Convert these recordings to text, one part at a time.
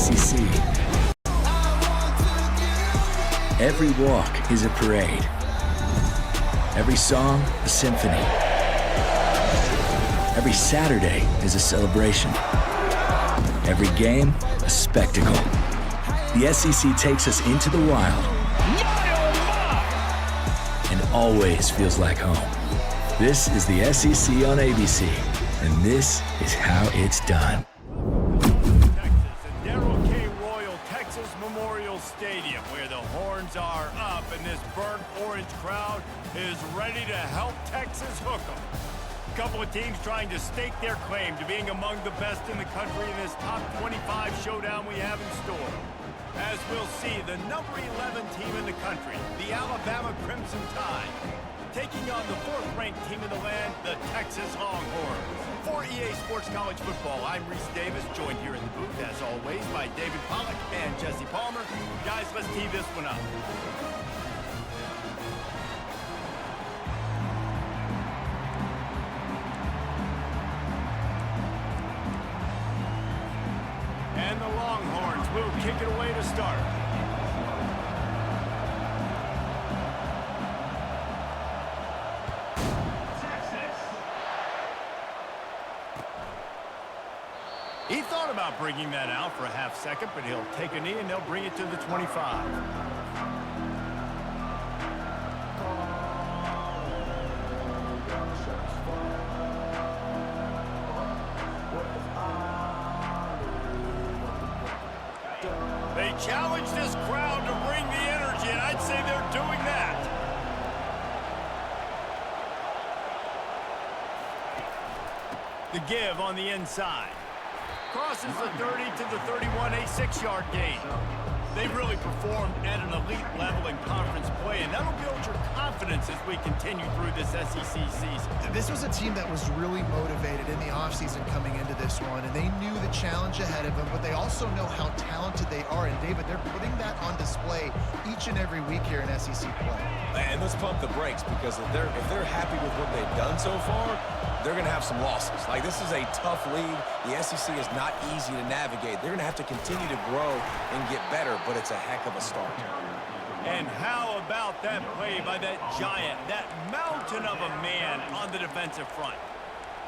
SEC. Every walk is a parade. Every song, a symphony. Every Saturday is a celebration. Every game, a spectacle. The SEC takes us into the wild and always feels like home. This is the SEC on ABC, and this is how it's done. Texas Memorial Stadium, where the horns are up and this burnt orange crowd is ready to help Texas hook them. A couple of teams trying to stake their claim to being among the best in the country in this top 25 showdown we have in store. As we'll see, the number 11 team in the country, the Alabama Crimson Tide, taking on the 4th-ranked team in the land, the Texas Longhorns. For EA Sports College Football, I'm Reese Davis, joined here in the booth, as always, by David Pollack and Jesse Palmer. Guys, let's tee this one up. And the Longhorns will kick it away to start. He thought about bringing that out for a half second, but he'll take a knee and they'll bring it to the 25. They challenge this crowd to bring the energy, and I'd say they're doing that. The give on the inside. Crosses the 30 to the 31, a 6-yard gain. They've really performed at an elite level in conference play, and that'll build your confidence as we continue through this SEC season. This was a team that was really motivated in the offseason coming into this one, and they knew the challenge ahead of them, but they also know how talented they are. And, David, they're putting that on display each and every week here in SEC play. And let's pump the brakes, because if they're happy with what they've done so far, they're going to have some losses. Like, this is a tough league. The SEC is not easy to navigate. They're going to have to continue to grow and get better, but it's a heck of a start. And how about that play by that giant, that mountain of a man on the defensive front?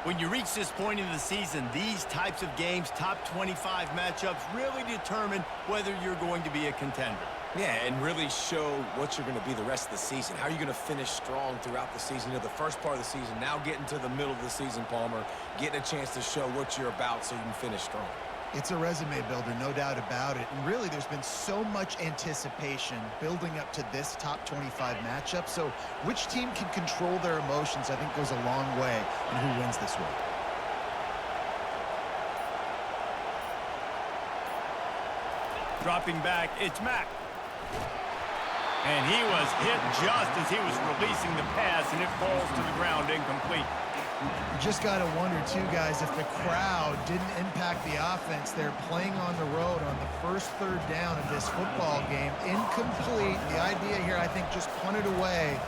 When you reach this point in the season, these types of games, top 25 matchups, really determine whether you're going to be a contender. Yeah, and really show what you're going to be the rest of the season. How are you going to finish strong throughout the season? You know, the first part of the season, now getting to the middle of the season, Palmer, getting a chance to show what you're about so you can finish strong. It's a resume builder, no doubt about it. And really, there's been so much anticipation building up to this top 25 matchup. So which team can control their emotions, I think, goes a long way in who wins this one. Dropping back, it's Mack. And he was hit just as he was releasing the pass, and it falls to the ground incomplete. You just got to wonder, too, guys, if the crowd didn't impact the offense. They're playing on the road on the first 3rd down of this football game. Incomplete. The idea here, I think, just punt it away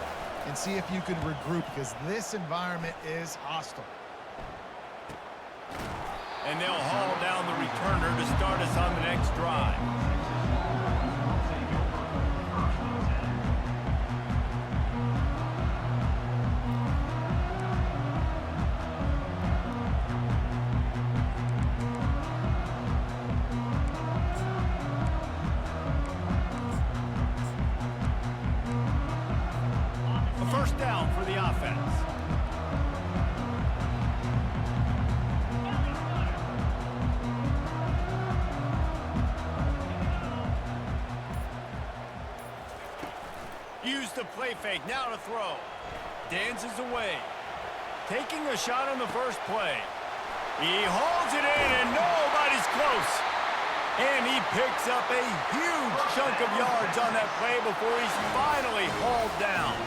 and see if you can regroup, because this environment is hostile. And they'll haul down the returner to start us on the next drive. First down for the offense. Use the play fake, now to throw. Dances away. Taking a shot on the first play. He hauls it in and nobody's close. And he picks up a huge chunk of yards on that play before he's finally hauled down.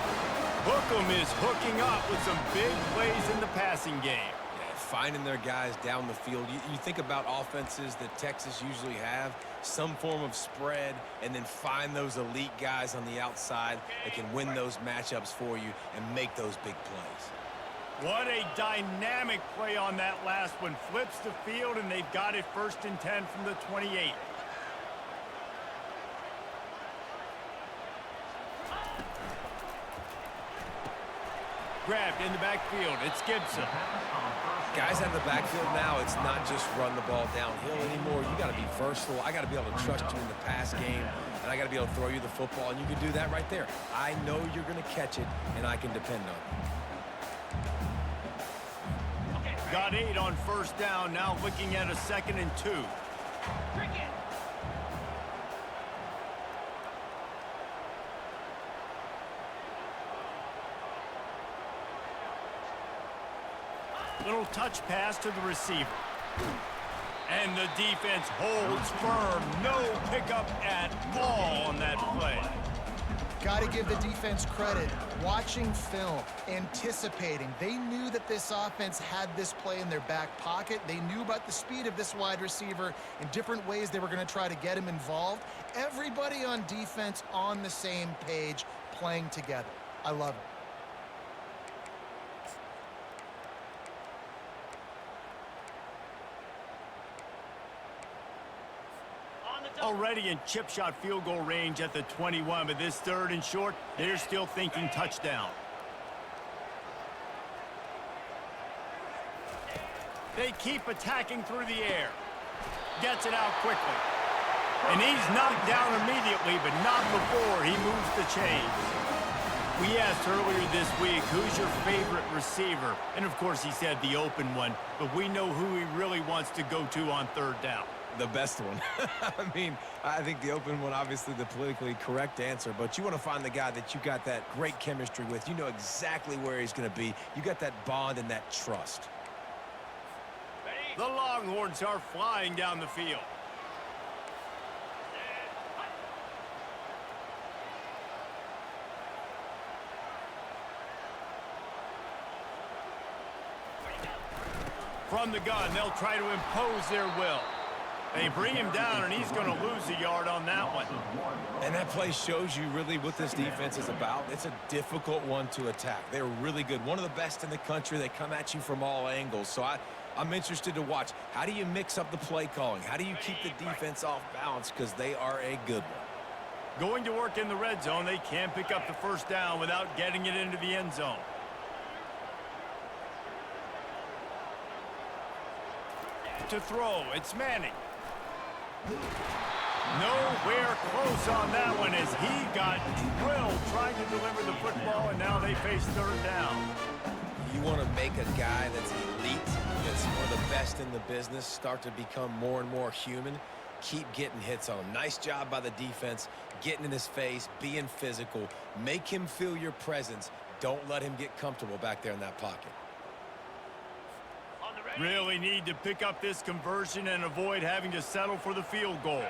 Hookem is hooking up with some big plays in the passing game. Yeah, finding their guys down the field. You think about offenses that Texas usually have, some form of spread, and then find those elite guys on the outside that can win those matchups for you and make those big plays. What a dynamic play on that last one. Flips the field, and they've got it 1st and 10 from the 28. grabbed in the backfield. It's Gibson. Guys out of the backfield now, it's not just run the ball downhill anymore. You got to be versatile. I got to be able to trust you in the pass game, and I got to be able to throw you the football, and you can do that right there. I know you're going to catch it, and I can depend on it. Got 8 on first down, now looking at a 2nd and 2. Little touch pass to the receiver. And the defense holds firm. No pickup at all on that play. Got to give the defense credit. Watching film, anticipating. They knew that this offense had this play in their back pocket. They knew about the speed of this wide receiver in different ways they were going to try to get him involved. Everybody on defense on the same page, playing together. I love it. Already in chip shot field goal range at the 21, but this 3rd and short, they're still thinking touchdown. They keep attacking through the air. Gets it out quickly. And he's knocked down immediately, but not before he moves the chains. We asked earlier this week, who's your favorite receiver? And of course he said the open one, but we know who he really wants to go to on 3rd down. The best one. I mean, I think the open one, obviously the politically correct answer, but you want to find the guy that you got that great chemistry with. You know exactly where he's going to be. You got that bond and that trust. The Longhorns are flying down the field. From the gun, they'll try to impose their will. They bring him down, and he's going to lose a yard on that one. And that play shows you really what this defense is about. It's a difficult one to attack. They're really good. One of the best in the country. They come at you from all angles. So I'm interested to watch. How do you mix up the play calling? How do you keep the defense off balance? Because they are a good one. Going to work in the red zone. They can't pick up the first down without getting it into the end zone. To throw, it's Manning. Nowhere close on that one as he got drilled trying to deliver the football, and now they face 3rd down. You want to make a guy that's elite, that's one of the best in the business, start to become more and more human. Keep getting hits on him. Nice job by the defense, getting in his face, being physical. Make him feel your presence. Don't let him get comfortable back there in that pocket. Really need to pick up this conversion and avoid having to settle for the field goal.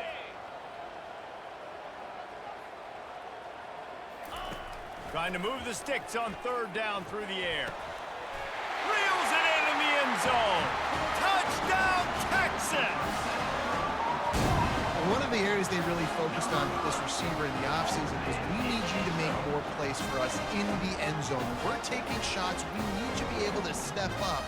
Trying to move the sticks on 3rd down through the air. Reels it in the end zone. Touchdown, Texans! One of the areas they really focused on with this receiver in the offseason was we need you to make more plays for us in the end zone. When we're taking shots, we need you to be able to step up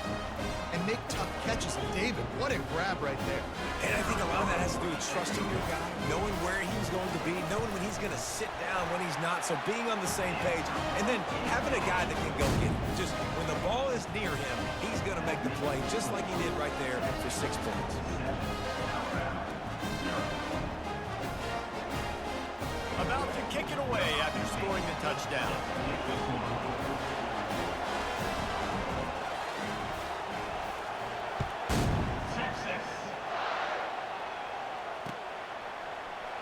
and make tough catches. And David, what a grab right there. And I think a lot of that has to do with trusting your guy, knowing where he's going to be, knowing when he's going to sit down, when he's not. So being on the same page, and then having a guy that can go get it. Just when the ball is near him, he's going to make the play, just like he did right there for 6 points. About to kick it away after scoring the touchdown.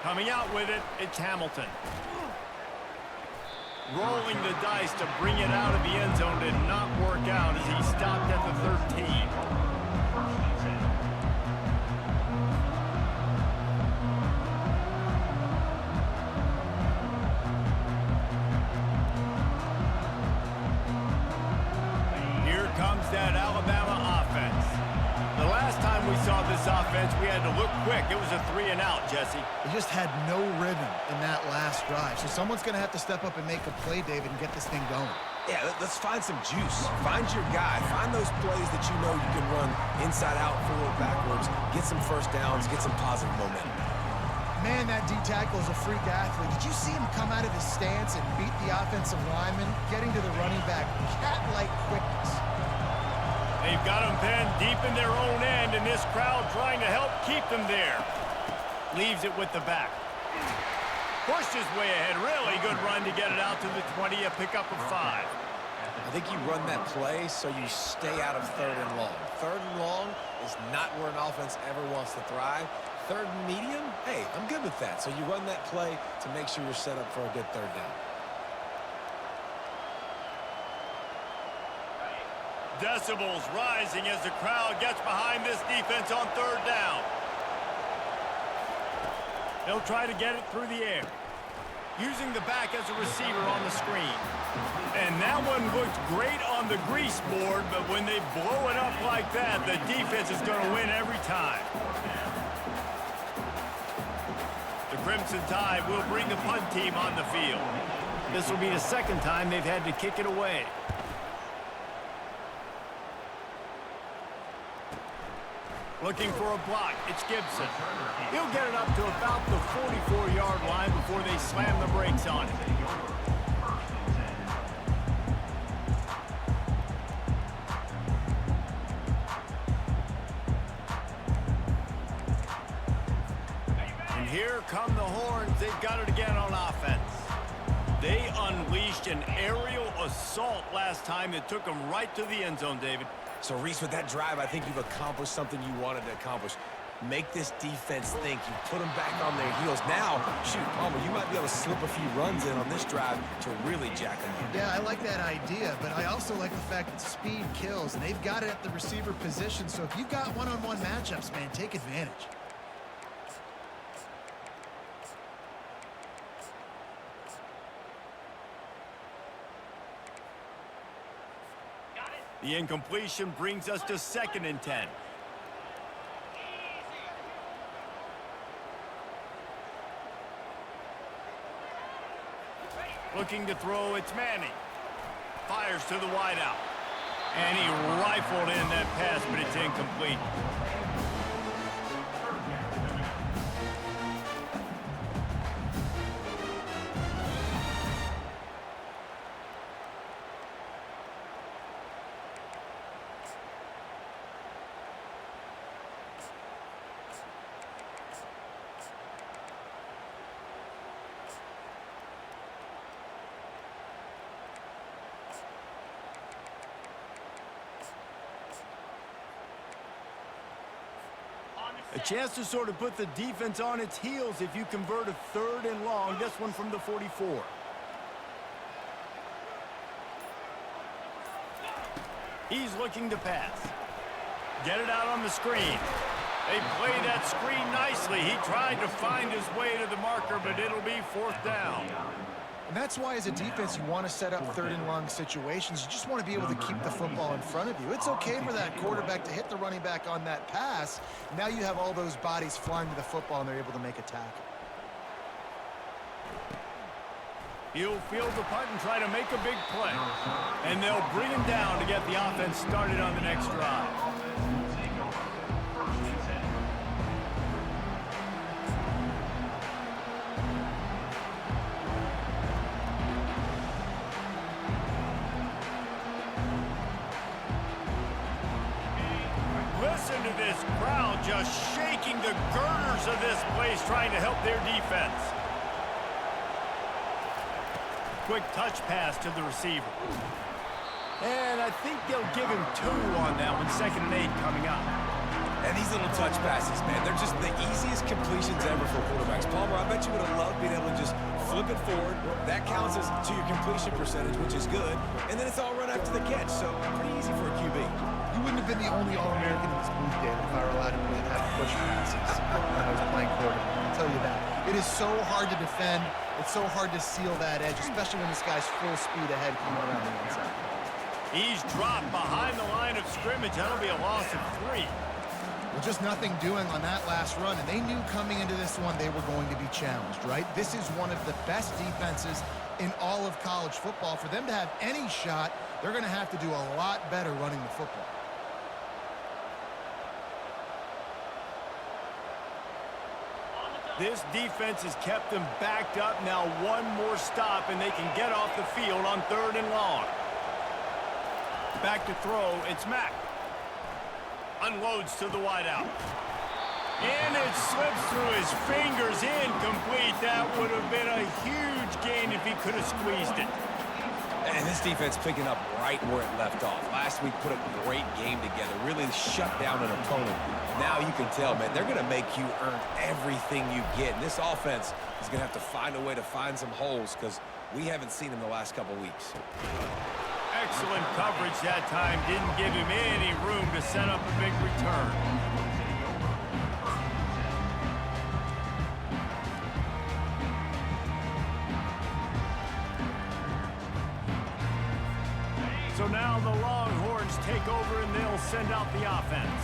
Coming out with it, it's Hamilton. Rolling the dice to bring it out of the end zone did not work out as he stopped at the 13. That Alabama offense. The last time we saw this offense, we had to look quick. It was a 3 and out, Jesse. They just had no rhythm in that last drive. So someone's going to have to step up and make a play, David, and get this thing going. Yeah, let's find some juice. Find your guy. Find those plays that you know you can run inside out, forward, backwards. Get some first downs. Get some positive momentum. Man, behind that D tackle is a freak athlete. Did you see him come out of his stance and beat the offensive lineman, getting to the running back, cat-like quickness? They've got him pinned deep in their own end, and this crowd trying to help keep them there. Leaves it with the back. Pushed his way ahead. Really good run to get it out to the 20, a pickup of 5. I think you run that play so you stay out of 3rd and long. 3rd and long is not where an offense ever wants to thrive. 3rd and medium, hey, I'm good with that. So you run that play to make sure you're set up for a good 3rd down. Decibels rising as the crowd gets behind this defense on 3rd down. They'll try to get it through the air. Using the back as a receiver on the screen. And that one looked great on the grease board, but when they blow it up like that, the defense is going to win every time. The Crimson Tide will bring the punt team on the field. This will be the 2nd time they've had to kick it away. Looking for a block, it's Gibson. He'll get it up to about the 44-yard line before they slam the brakes on it. And here come the Horns. They've got it again on offense. They unleashed an aerial assault last time that took them right to the end zone, David. So, Reese, with that drive, I think you've accomplished something you wanted to accomplish. Make this defense think. You put them back on their heels. Now, shoot, Palmer, you might be able to slip a few runs in on this drive to really jack them up. Yeah, I like that idea, but I also like the fact that speed kills, and they've got it at the receiver position. So if you've got one-on-one matchups, man, take advantage. The incompletion brings us to 2nd and 10. Looking to throw, it's Manning. Fires to the wideout. And he rifled in that pass, but it's incomplete. A chance to sort of put the defense on its heels if you convert a 3rd and long. This one from the 44. He's looking to pass. Get it out on the screen. They play that screen nicely. He tried to find his way to the marker, but it'll be 4th down. And that's why, as a defense, you want to set up 3rd and long situations. You just want to be able to keep the football in front of you. It's okay for that quarterback to hit the running back on that pass. Now you have all those bodies flying to the football, and they're able to make a tackle. He'll field the punt and try to make a big play. And they'll bring him down to get the offense started on the next drive. Listen to this crowd just shaking the girders of this place, trying to help their defense. Quick touch pass to the receiver. And I think they'll give him 2 on that one. 2nd and 8 coming up. And these little touch passes, man, they're just the easiest completions ever for quarterbacks. Palmer, I bet you would have loved being able to just flip it forward. That counts as to your completion percentage, which is good. And then it's all run after the catch, so pretty easy for a QB. You wouldn't have been the only All-American in this booth, David, if I were allowed to have push passes when I was playing quarterback. I'll tell you that. It is so hard to defend. It's so hard to seal that edge, especially when this guy's full speed ahead coming around the inside. He's dropped behind the line of scrimmage. That'll be a loss of 3. Well, just nothing doing on that last run, and they knew coming into this one they were going to be challenged, right? This is one of the best defenses in all of college football. For them to have any shot, they're going to have to do a lot better running the football. This defense has kept them backed up. Now one more stop, and they can get off the field on 3rd and long. Back to throw, it's Mack. Unloads to the wideout. And it slips through his fingers, incomplete. That would have been a huge gain if he could have squeezed it. And this defense picking up right where it left off. Last week put a great game together, really shut down an opponent. Now you can tell, man, they're going to make you earn everything you get. And this offense is going to have to find a way to find some holes because we haven't seen them the last couple weeks. Excellent coverage that time. Didn't give him any room to set up a big return. So now the Longhorns take over and they'll send out the offense.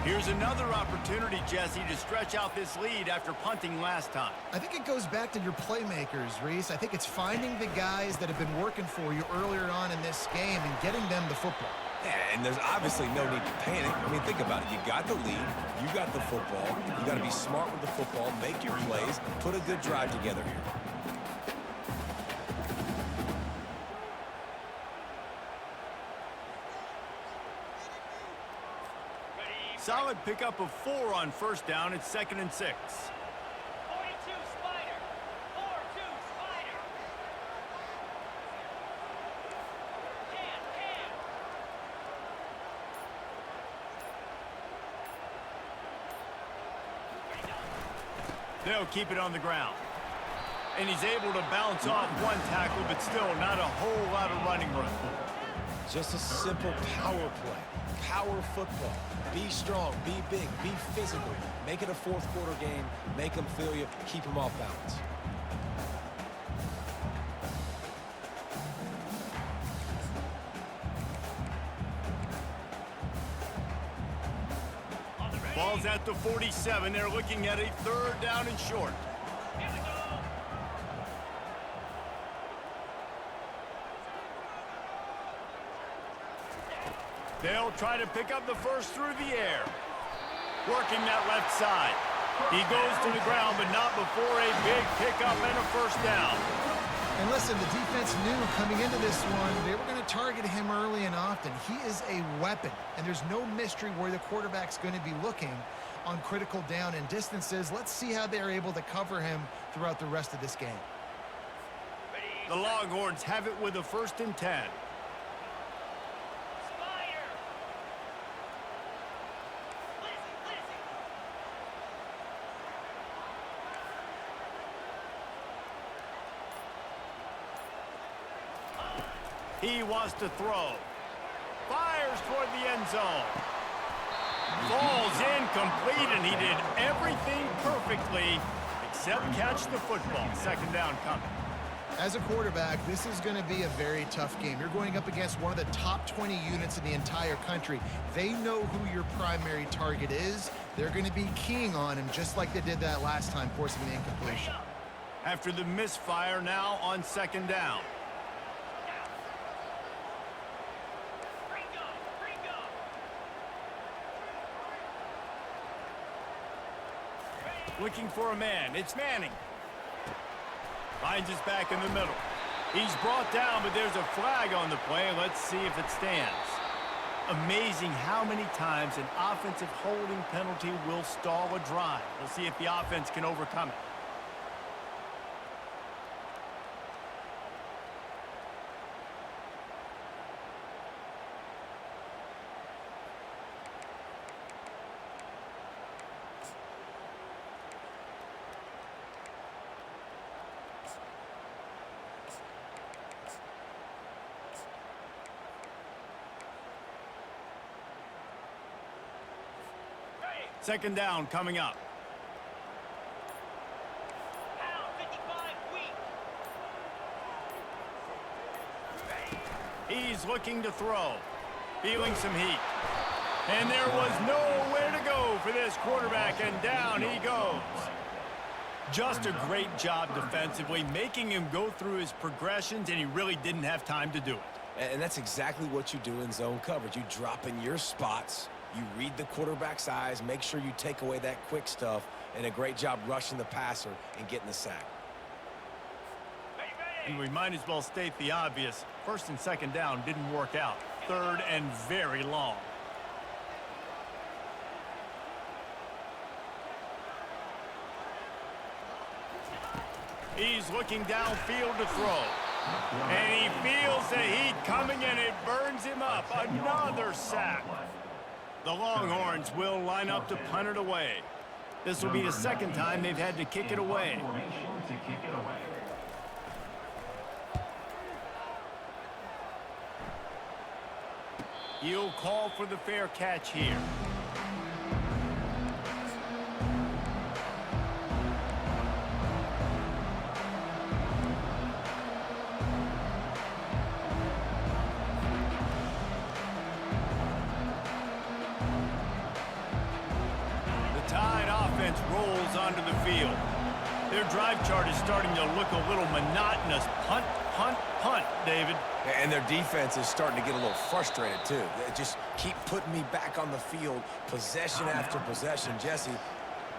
Here's another opportunity, Jesse, to stretch out this lead after punting last time. I think it goes back to your playmakers, Reese. I think it's finding the guys that have been working for you earlier on in this game and getting them the football. Yeah, and there's obviously no need to panic. I mean, think about it. You got the lead. You got the football. You got to be smart with the football, make your plays, put a good drive together here. Solid pickup of 4 on 1st down. It's 2nd and 6. 42 Spider. 4-2 Spider. They'll keep it on the ground. And he's able to bounce off one tackle, but still not a whole lot of running room. Just a simple power play. Power football. Be strong, be big, be physical. Make it a 4th quarter game. Make them feel you. Keep them off balance. Ball's at the 47. They're looking at a 3rd down and short. Here we go. They'll try to pick up the first through the air. Working that left side. He goes to the ground, but not before a big pickup and a 1st down. And listen, the defense knew coming into this one, they were going to target him early and often. He is a weapon, and there's no mystery where the quarterback's going to be looking on critical down and distances. Let's see how they're able to cover him throughout the rest of this game. The Longhorns have it with a 1st and 10. Spider. Lizzie. He wants to throw. Fires toward the end zone. Falls incomplete, and he did everything perfectly except catch the football. 2nd down coming. As a quarterback, this is going to be a very tough game. You're going up against one of the top 20 units in the entire country. They know who your primary target is. They're going to be keying on him just like they did that last time, forcing the incompletion. After the misfire, now on 2nd down. Looking for a man. It's Manning. Finds his back in the middle. He's brought down, but there's a flag on the play. Let's see if it stands. Amazing how many times an offensive holding penalty will stall a drive. We'll see if the offense can overcome it. Second down coming up. Pound 55 weak. He's looking to throw. Feeling some heat. And there was nowhere to go for this quarterback, and down he goes. Just a great job defensively, making him go through his progressions, and he really didn't have time to do it. And that's exactly what you do in zone coverage. You drop in your spots. You read the quarterback's eyes, make sure you take away that quick stuff, and a great job rushing the passer and getting the sack. And we might as well state the obvious. First and second down didn't work out. Third and very long. He's looking downfield to throw. And he feels the heat coming, and it burns him up. Another sack. The Longhorns will line up to punt it away. This will be the second time they've had to kick it away. He'll call for the fair catch here. Rolls onto the field. Their drive chart is starting to look a little monotonous. Punt, punt, punt, David. And their defense is starting to get a little frustrated, too. They just keep putting me back on the field, possession after possession. Jesse,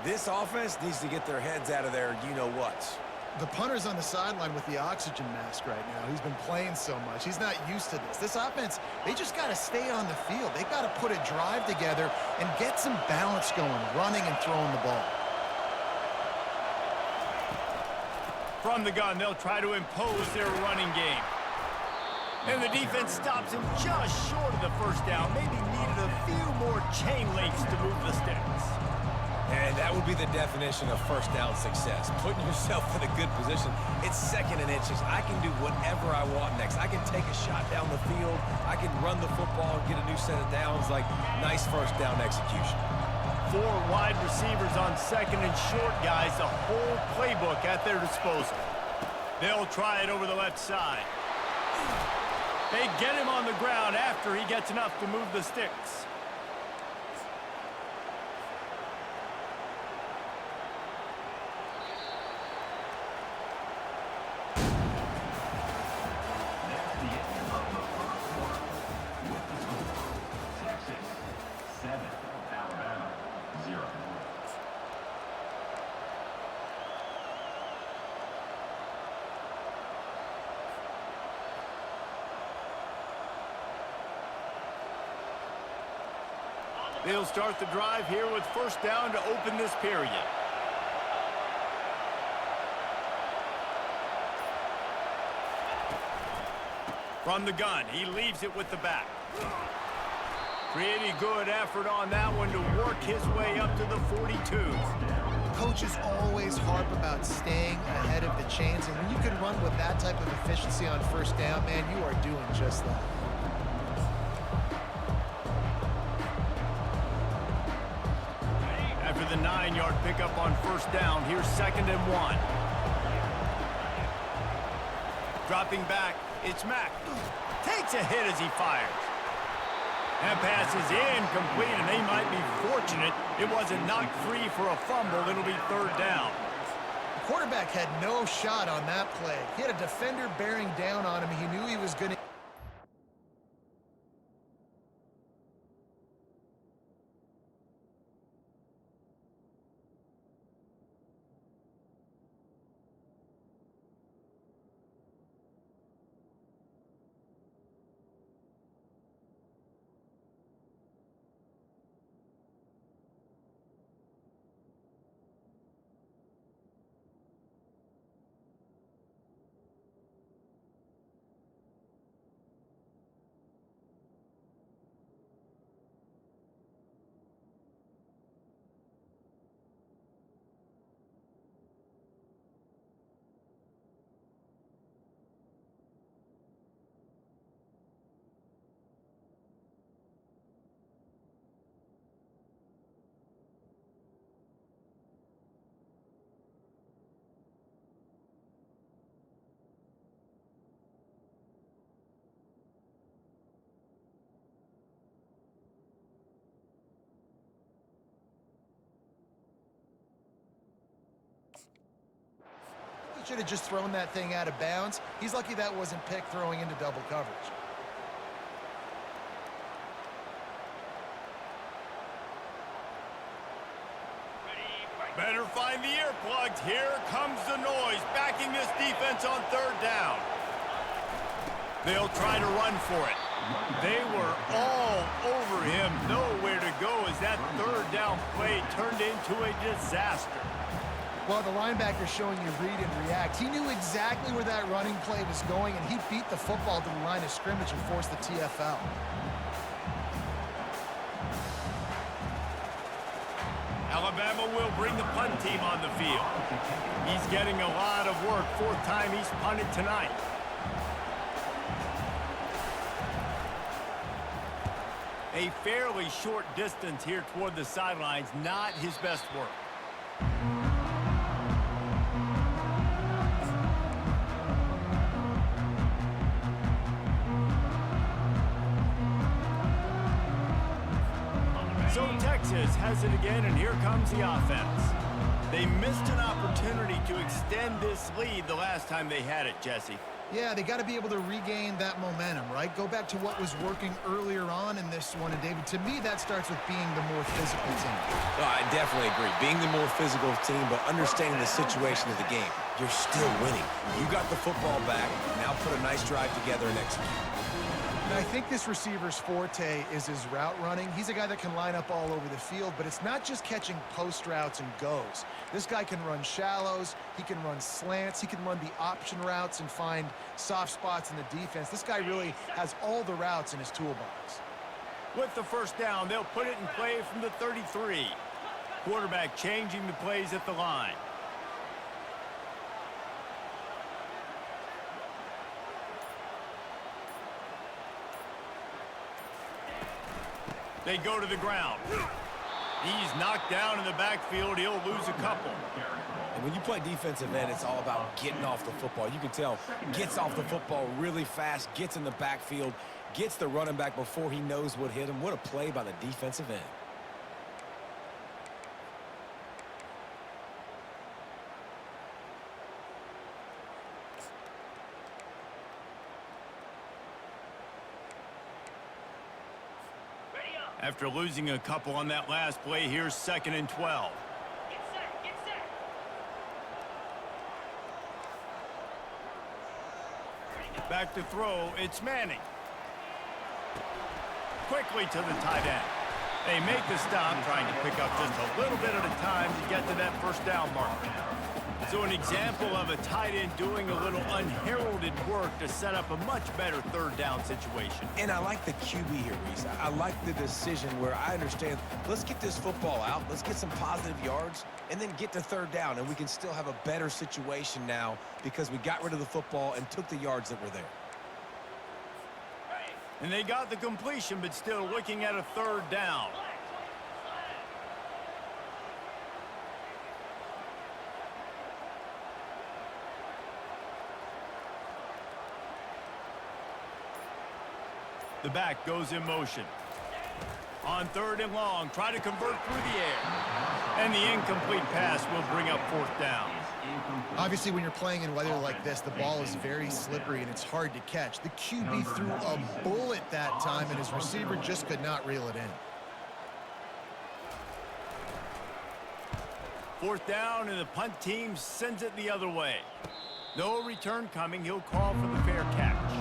this offense needs to get their heads out of their you-know-whats. The punter's on the sideline with the oxygen mask right now. He's been playing so much. He's not used to this. This offense, they just got to stay on the field. They got to put a drive together and get some balance going, running and throwing the ball. From the gun, they'll try to impose their running game. And the defense stops him just short of the first down. Maybe needed a few more chain links to move the sticks. And that would be the definition of first down success. Putting yourself in a good position. It's second and inches. I can do whatever I want next. I can take a shot down the field. I can run the football and get a new set of downs. Like, nice first down execution. 4 wide receivers on second and short, guys. The whole playbook at their disposal. They'll try it over the left side. They get him on the ground after he gets enough to move the sticks. They'll start the drive here with first down to open this period. From the gun, he leaves it with the back. Pretty good effort on that one to work his way up to the 42. Coaches always harp about staying ahead of the chains, and when you can run with that type of efficiency on first down, man, you are doing just that. After the 9-yard pickup on first down, here's second and 1. Dropping back, it's Mack. Takes a hit as he fires. That pass is incomplete, and they might be fortunate it wasn't knocked free for a fumble. It'll be third down. The quarterback had no shot on that play. He had a defender bearing down on him. He knew he was going to... He should have just thrown that thing out of bounds. He's lucky that wasn't picked throwing into double coverage. Better find the earplugs. Here comes the noise, backing this defense on third down. They'll try to run for it. They were all over him, nowhere to go as that third down play turned into a disaster. Well, the linebacker showing you read and react. He knew exactly where that running play was going, and he beat the football to the line of scrimmage and forced the TFL. Alabama will bring the punt team on the field. He's getting a lot of work. Fourth time he's punted tonight. A fairly short distance here toward the sidelines, not his best work. So Texas has it again, and here comes the offense. They missed an opportunity to extend this lead the last time they had it, Jesse. Yeah, they got to be able to regain that momentum, right? Go back to what was working earlier on in this one. And, David, to me, that starts with being the more physical team. Well, I definitely agree. Being the more physical team, but understanding the situation of the game. You're still winning. You got the football back. Now put a nice drive together and execute. And I think this receiver's forte is his route running. He's a guy that can line up all over the field, but it's not just catching post routes and goes. This guy can run shallows, he can run slants, he can run the option routes and find soft spots in the defense. This guy really has all the routes in his toolbox. With the first down, they'll put it in play from the 33. Quarterback changing the plays at the line. They go to the ground. He's knocked down in the backfield. He'll lose a couple. And when you play defensive end, it's all about getting off the football. You can tell, gets off the football really fast, gets in the backfield, gets the running back before he knows what hit him. What a play by the defensive end. After losing a couple on that last play, here's 2nd and 12. Get set, get set. Back to throw, it's Manning. Quickly to the tight end. They make the stop, trying to pick up just a little bit at a time to get to that first down mark. So an example of a tight end doing a little unheralded work to set up a much better third down situation. And I like the QB here, Reese. I like the decision where I understand, let's get this football out, let's get some positive yards, and then get to third down, and we can still have a better situation now because we got rid of the football and took the yards that were there. And they got the completion, but still looking at a third down. The back goes in motion. On 3rd and long, try to convert through the air. And the incomplete pass will bring up 4th down. Obviously, when you're playing in weather like this, the ball is very slippery and it's hard to catch. The QB threw a bullet that time, and his receiver just could not reel it in. 4th down, and the punt team sends it the other way. No return coming. He'll call for the fair catch.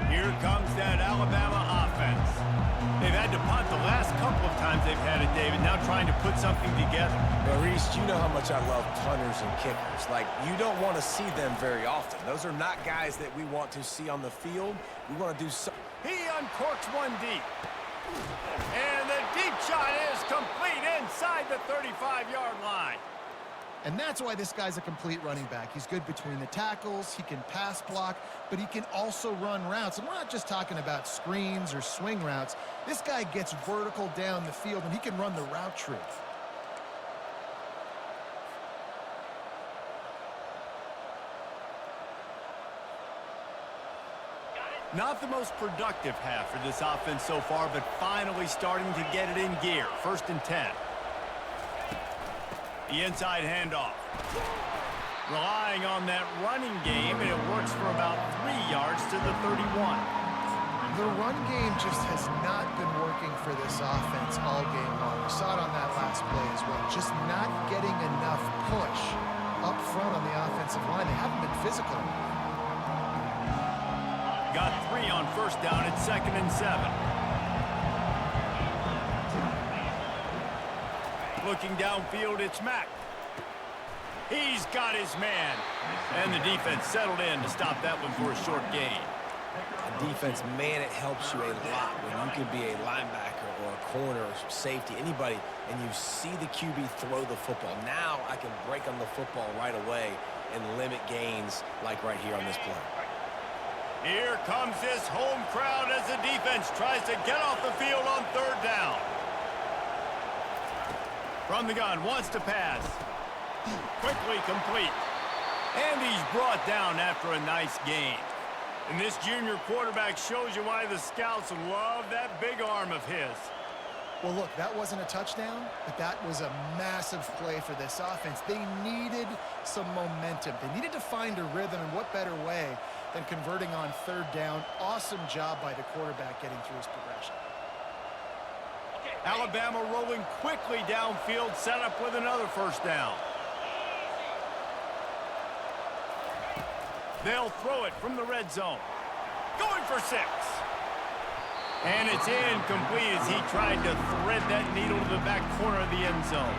Here comes that Alabama offense. They've had to punt the last couple of times they've had it, David. Now trying to put something together. Maurice, you know how much I love punters and kickers. Like, you don't want to see them very often. Those are not guys that we want to see on the field. We want to do so. He uncorks one deep. And the deep shot is complete inside the 35-yard line. And that's why this guy's a complete running back. He's good between the tackles, he can pass block, but he can also run routes. And we're not just talking about screens or swing routes. This guy gets vertical down the field, and he can run the route tree. Not the most productive half for this offense so far, but finally starting to get it in gear. 1st and 10. The inside handoff. Relying on that running game, and it works for about 3 yards to the 31. The run game just has not been working for this offense all game long. We saw it on that last play as well. Just not getting enough push up front on the offensive line. They haven't been physical enough. Got 3 on first down at 2nd and 7. Looking downfield, it's Mack. He's got his man. And the defense settled in to stop that one for a short gain. Defense, man, it helps you a lot when you can be a linebacker or a corner or safety, anybody, and you see the QB throw the football. Now I can break on the football right away and limit gains like right here on this play. Here comes this home crowd as the defense tries to get off the field on 3rd down. From the gun, wants to pass. Quickly complete. And he's brought down after a nice gain. And this junior quarterback shows you why the scouts love that big arm of his. Well, look, that wasn't a touchdown, but that was a massive play for this offense. They needed some momentum. They needed to find a rhythm, and what better way than converting on 3rd down. Awesome job by the quarterback getting through his progression. Alabama rolling quickly downfield, set up with another 1st down. They'll throw it from the red zone. Going for 6. And it's incomplete as he tried to thread that needle to the back corner of the end zone.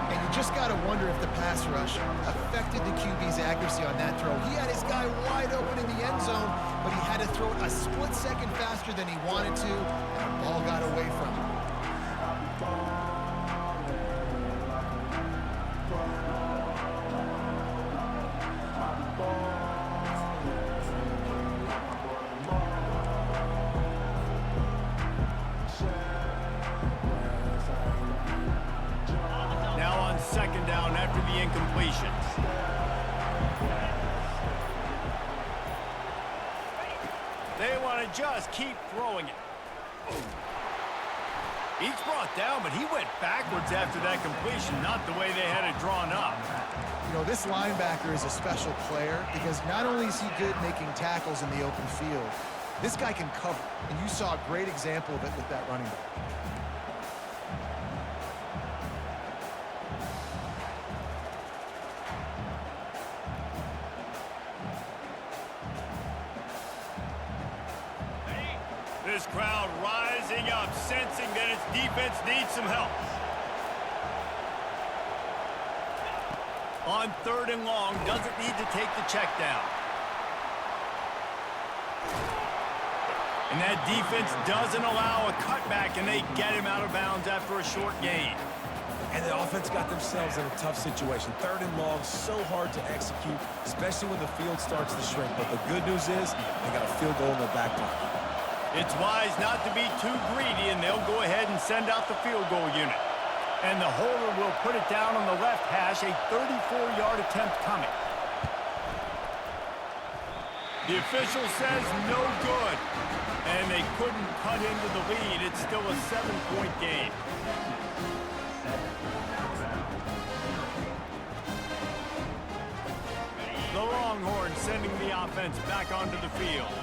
And you just got to wonder if the pass rush affected the QB's accuracy on that throw. He had his guy wide open in the end zone, but he had to throw it a split second faster than he wanted to, and the ball got away from him. Now on 2nd down after the incompletions. They want to just keep throwing it. He's brought down, but he went backwards after that completion, not the way they had it drawn up. You know, this linebacker is a special player because not only is he good making tackles in the open field, this guy can cover, and you saw a great example of it with that running back. This crowd rising up, sensing that its defense needs some help. On 3rd and long, doesn't need to take the check down. And that defense doesn't allow a cutback, and they get him out of bounds after a short gain. And the offense got themselves in a tough situation. 3rd and long, so hard to execute, especially when the field starts to shrink. But the good news is they got a field goal in their back pocket. It's wise not to be too greedy, and they'll go ahead and send out the field goal unit. And the holder will put it down on the left hash, a 34-yard attempt coming. The official says no good, and they couldn't cut into the lead. It's still a 7-point game. The Longhorns sending the offense back onto the field.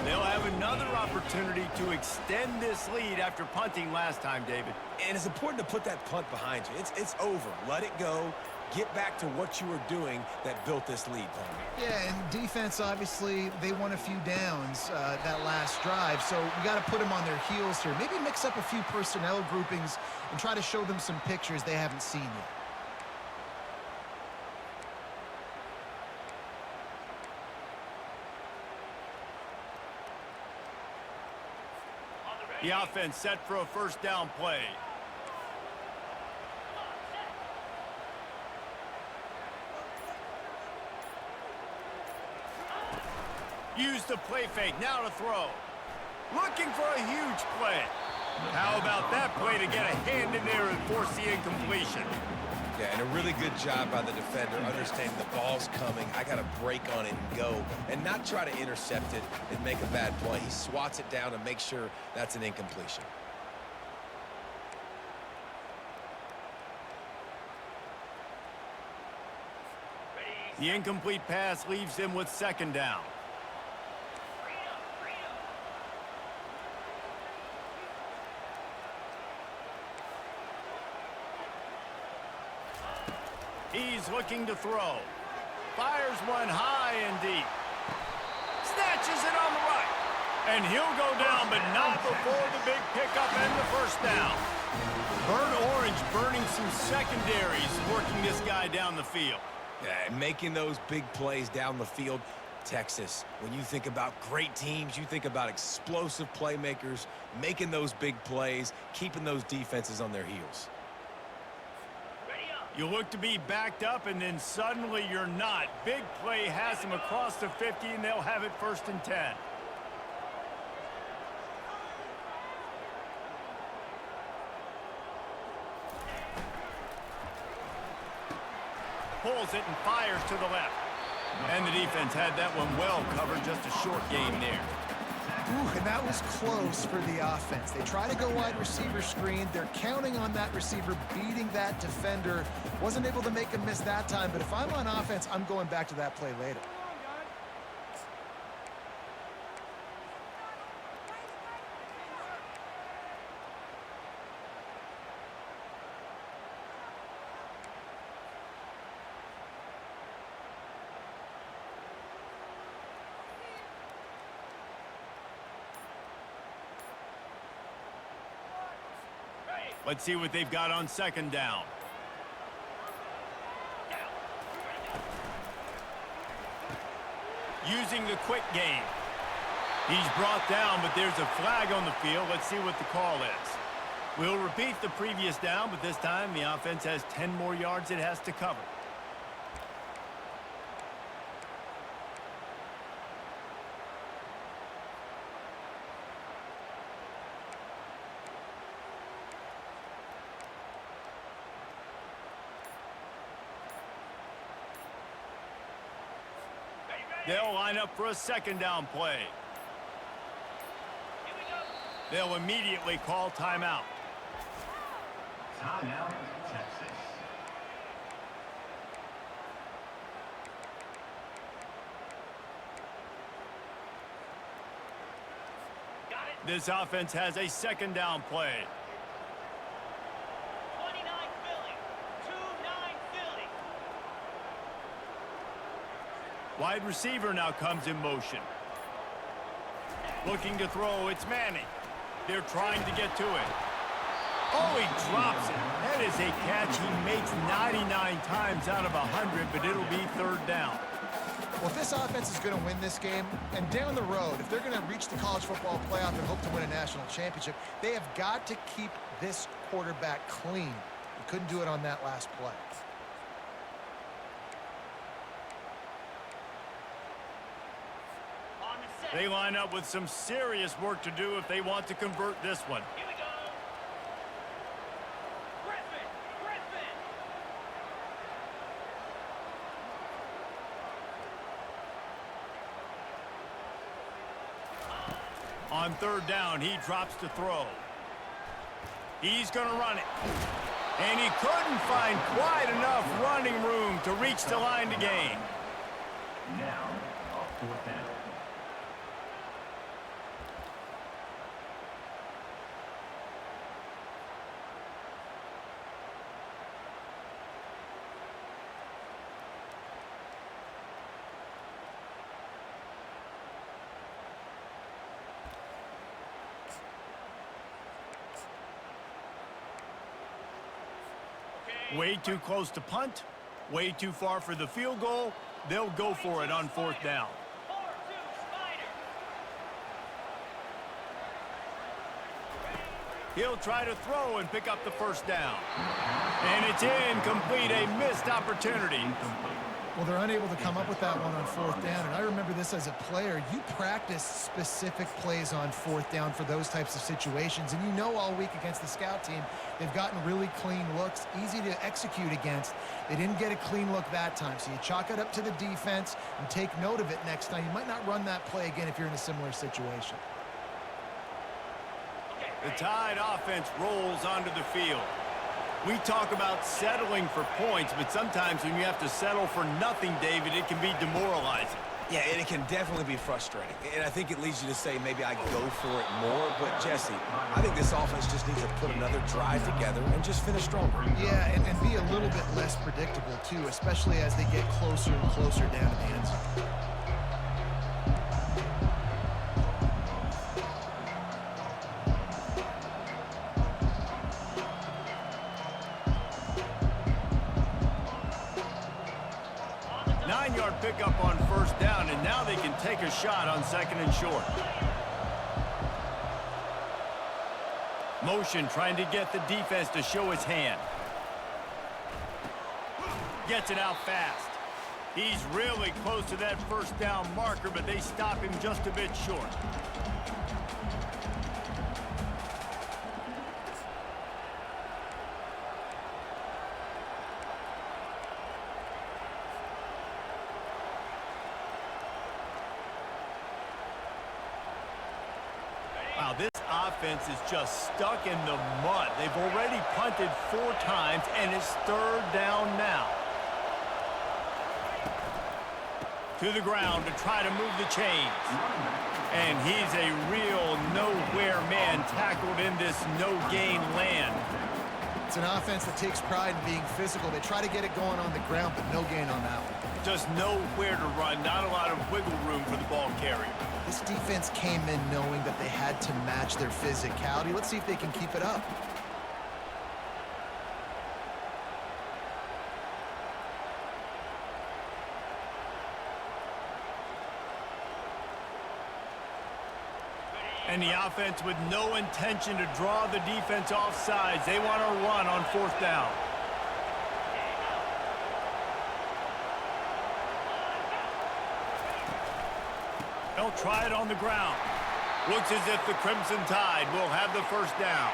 They'll have another opportunity to extend this lead after punting last time, David. And it's important to put that punt behind you. It's over. Let it go. Get back to what you were doing that built this lead, Paul. Yeah, and defense, obviously, they won a few downs that last drive, so we got to put them on their heels here. Maybe mix up a few personnel groupings and try to show them some pictures they haven't seen yet. The offense set for a 1st down play. Use the play fake, now to throw. Looking for a huge play. How about that play to get a hand in there and force the incompletion? Yeah, and a really good job by the defender, understanding the ball's coming. I got to break on it and go, and not try to intercept it and make a bad play. He swats it down and makes sure that's an incompletion. The incomplete pass leaves them with second down. He's looking to throw. Fires one high and deep. Snatches it on the right. And he'll go down, but not before the big pickup and the first down. Burnt Orange burning some secondaries, working this guy down the field. Yeah, making those big plays down the field. Texas, when you think about great teams, you think about explosive playmakers, making those big plays, keeping those defenses on their heels. You look to be backed up, and then suddenly you're not. Big play has them across the 50, and they'll have it 1st and 10. Pulls it and fires to the left. And the defense had that one well covered, just a short gain there. Ooh, and that was close for the offense. They try to go wide receiver screen. They're counting on that receiver beating that defender. Wasn't able to make him miss that time, but if I'm on offense, I'm going back to that play later. Let's see what they've got on second down. Using the quick game. He's brought down, but there's a flag on the field. Let's see what the call is. We'll repeat the previous down, but this time the offense has 10 more yards it has to cover. They'll line up for a second down play. They'll immediately call timeout. Timeout, Texas. Got it. This offense has a second down play. 29 Philly. 2-9 Philly. Wide receiver now comes in motion. Looking to throw, it's Manning. They're trying to get to it. Oh, he drops it. That is a catch he makes 99 times out of 100, but it'll be third down. Well, if this offense is going to win this game, and down the road, if they're going to reach the college football playoff and hope to win a national championship, they have got to keep this quarterback clean. He couldn't do it on that last play. They line up with some serious work to do if they want to convert this one. Here we go. Griffin. On third down, he drops to throw. He's going to run it. And he couldn't find quite enough running room to reach the line to gain. Now, off fourth down. Way too close to punt, way too far for the field goal. They'll go for it on fourth down. 4-2 Spider. He'll try to throw and pick up the first down. And it's incomplete, a missed opportunity. Well, they're unable to come up with that one on fourth down, and I remember this as a player. You practice specific plays on fourth down for those types of situations, and you know all week against the scout team, they've gotten really clean looks, easy to execute against. They didn't get a clean look that time, so you chalk it up to the defense and take note of it next time. You might not run that play again if you're in a similar situation. The Tide offense rolls onto the field. We talk about settling for points, but sometimes when you have to settle for nothing, David, it can be demoralizing. Yeah, and it can definitely be frustrating. And I think it leads you to say maybe I go for it more. But, Jesse, I think this offense just needs to put another drive together and just finish stronger. Yeah, and be a little bit less predictable, too, especially as they get closer and closer down to the end zone. Nine-yard pickup on first down, and now they can take a shot on second and short. Motion trying to get the defense to show his hand. Gets it out fast. He's really close to that first down marker, but they stop him just a bit short. Wow, this offense is just stuck in the mud. They've already punted 4 times, and it's third down now. To the ground to try to move the chains. And he's a real nowhere man tackled in this no-gain land. It's an offense that takes pride in being physical. They try to get it going on the ground, but no gain on that one. Just nowhere to run, not a lot of wiggle room for the ball carrier. This defense came in knowing that they had to match their physicality. Let's see if they can keep it up. And the offense with no intention to draw the defense off sides. They want to run on fourth down. They'll try it on the ground. Looks as if the Crimson Tide will have the first down.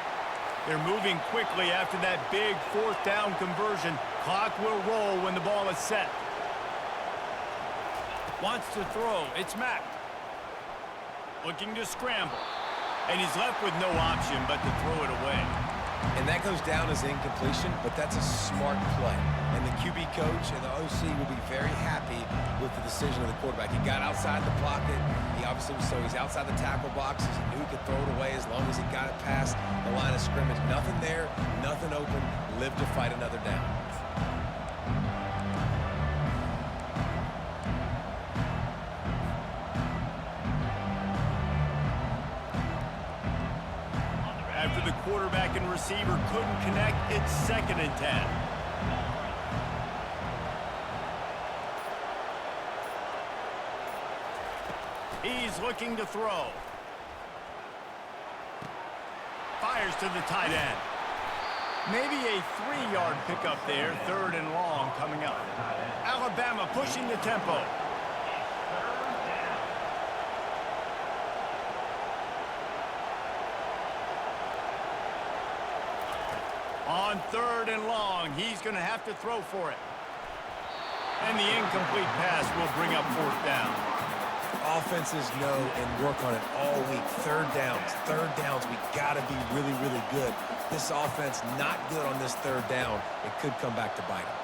They're moving quickly after that big fourth down conversion. Clock will roll when the ball is set. Wants to throw. It's Mack. Looking to scramble. And he's left with no option but to throw it away. And that goes down as incompletion, but that's a smart play. And the QB coach and the OC will be very happy with the decision of the quarterback. He got outside the pocket. He obviously was, so he's outside the tackle boxes. He knew he could throw it away as long as he got it past the line of scrimmage. Nothing there, nothing open. Live to fight another down. After the quarterback and receiver couldn't connect, it's 2nd and 10. He's looking to throw. Fires to the tight end. Maybe a 3-yard pickup there, 3rd and long coming up. Alabama pushing the tempo. On 3rd and long, he's going to have to throw for it. And the incomplete pass will bring up 4th down. Offenses know and work on it all week. Third downs, we got to be really, really good. This offense not good on this 3rd down. It could come back to bite them.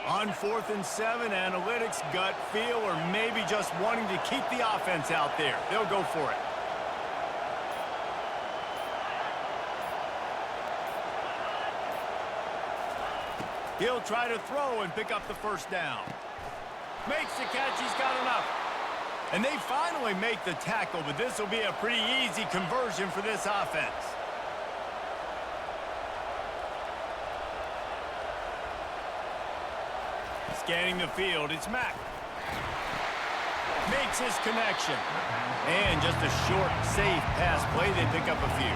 On 4th and 7, analytics, gut feel, or maybe just wanting to keep the offense out there. They'll go for it. He'll try to throw and pick up the first down. Makes the catch. He's got enough. And they finally make the tackle, but this will be a pretty easy conversion for this offense. Scanning the field, it's Mack. Makes his connection. And just a short, safe pass play. They pick up a few.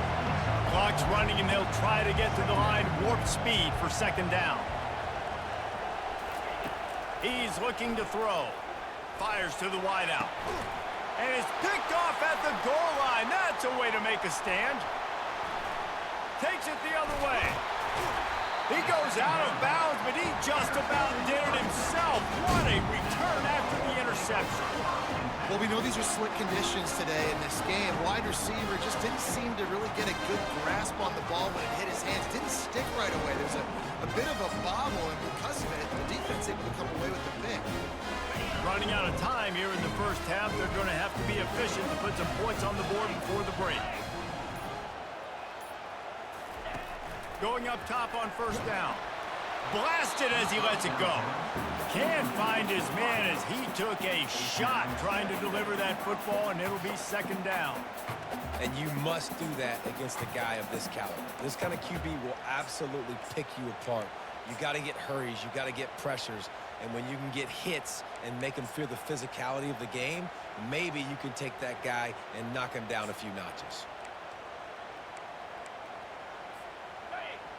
Clock's running, and they'll try to get to the line. Warp speed for 2nd down. He's looking to throw. Fires to the wideout. And it's picked off at the goal line. That's a way to make a stand. takes it the other way. He goes out of bounds, but he just about did it himself. What a return after the interception. Well, we know these are slick conditions today in this game. Wide receiver just didn't seem to really get a good grasp on the ball when it hit his hands. Didn't stick right away. There's a bit of a bobble, and because of it, the defense able to come away with the pick. Running out of time here in the first half, they're going to have to be efficient to put some points on the board before the break. Going up top on first down. Blasted as he lets it go. Can't find his man as he took a shot trying to deliver that football, and it'll be second down. And you must do that against a guy of this caliber. This kind of QB will absolutely pick you apart. You got to get hurries. You got to get pressures. And when you can get hits and make him feel the physicality of the game, maybe you can take that guy and knock him down a few notches.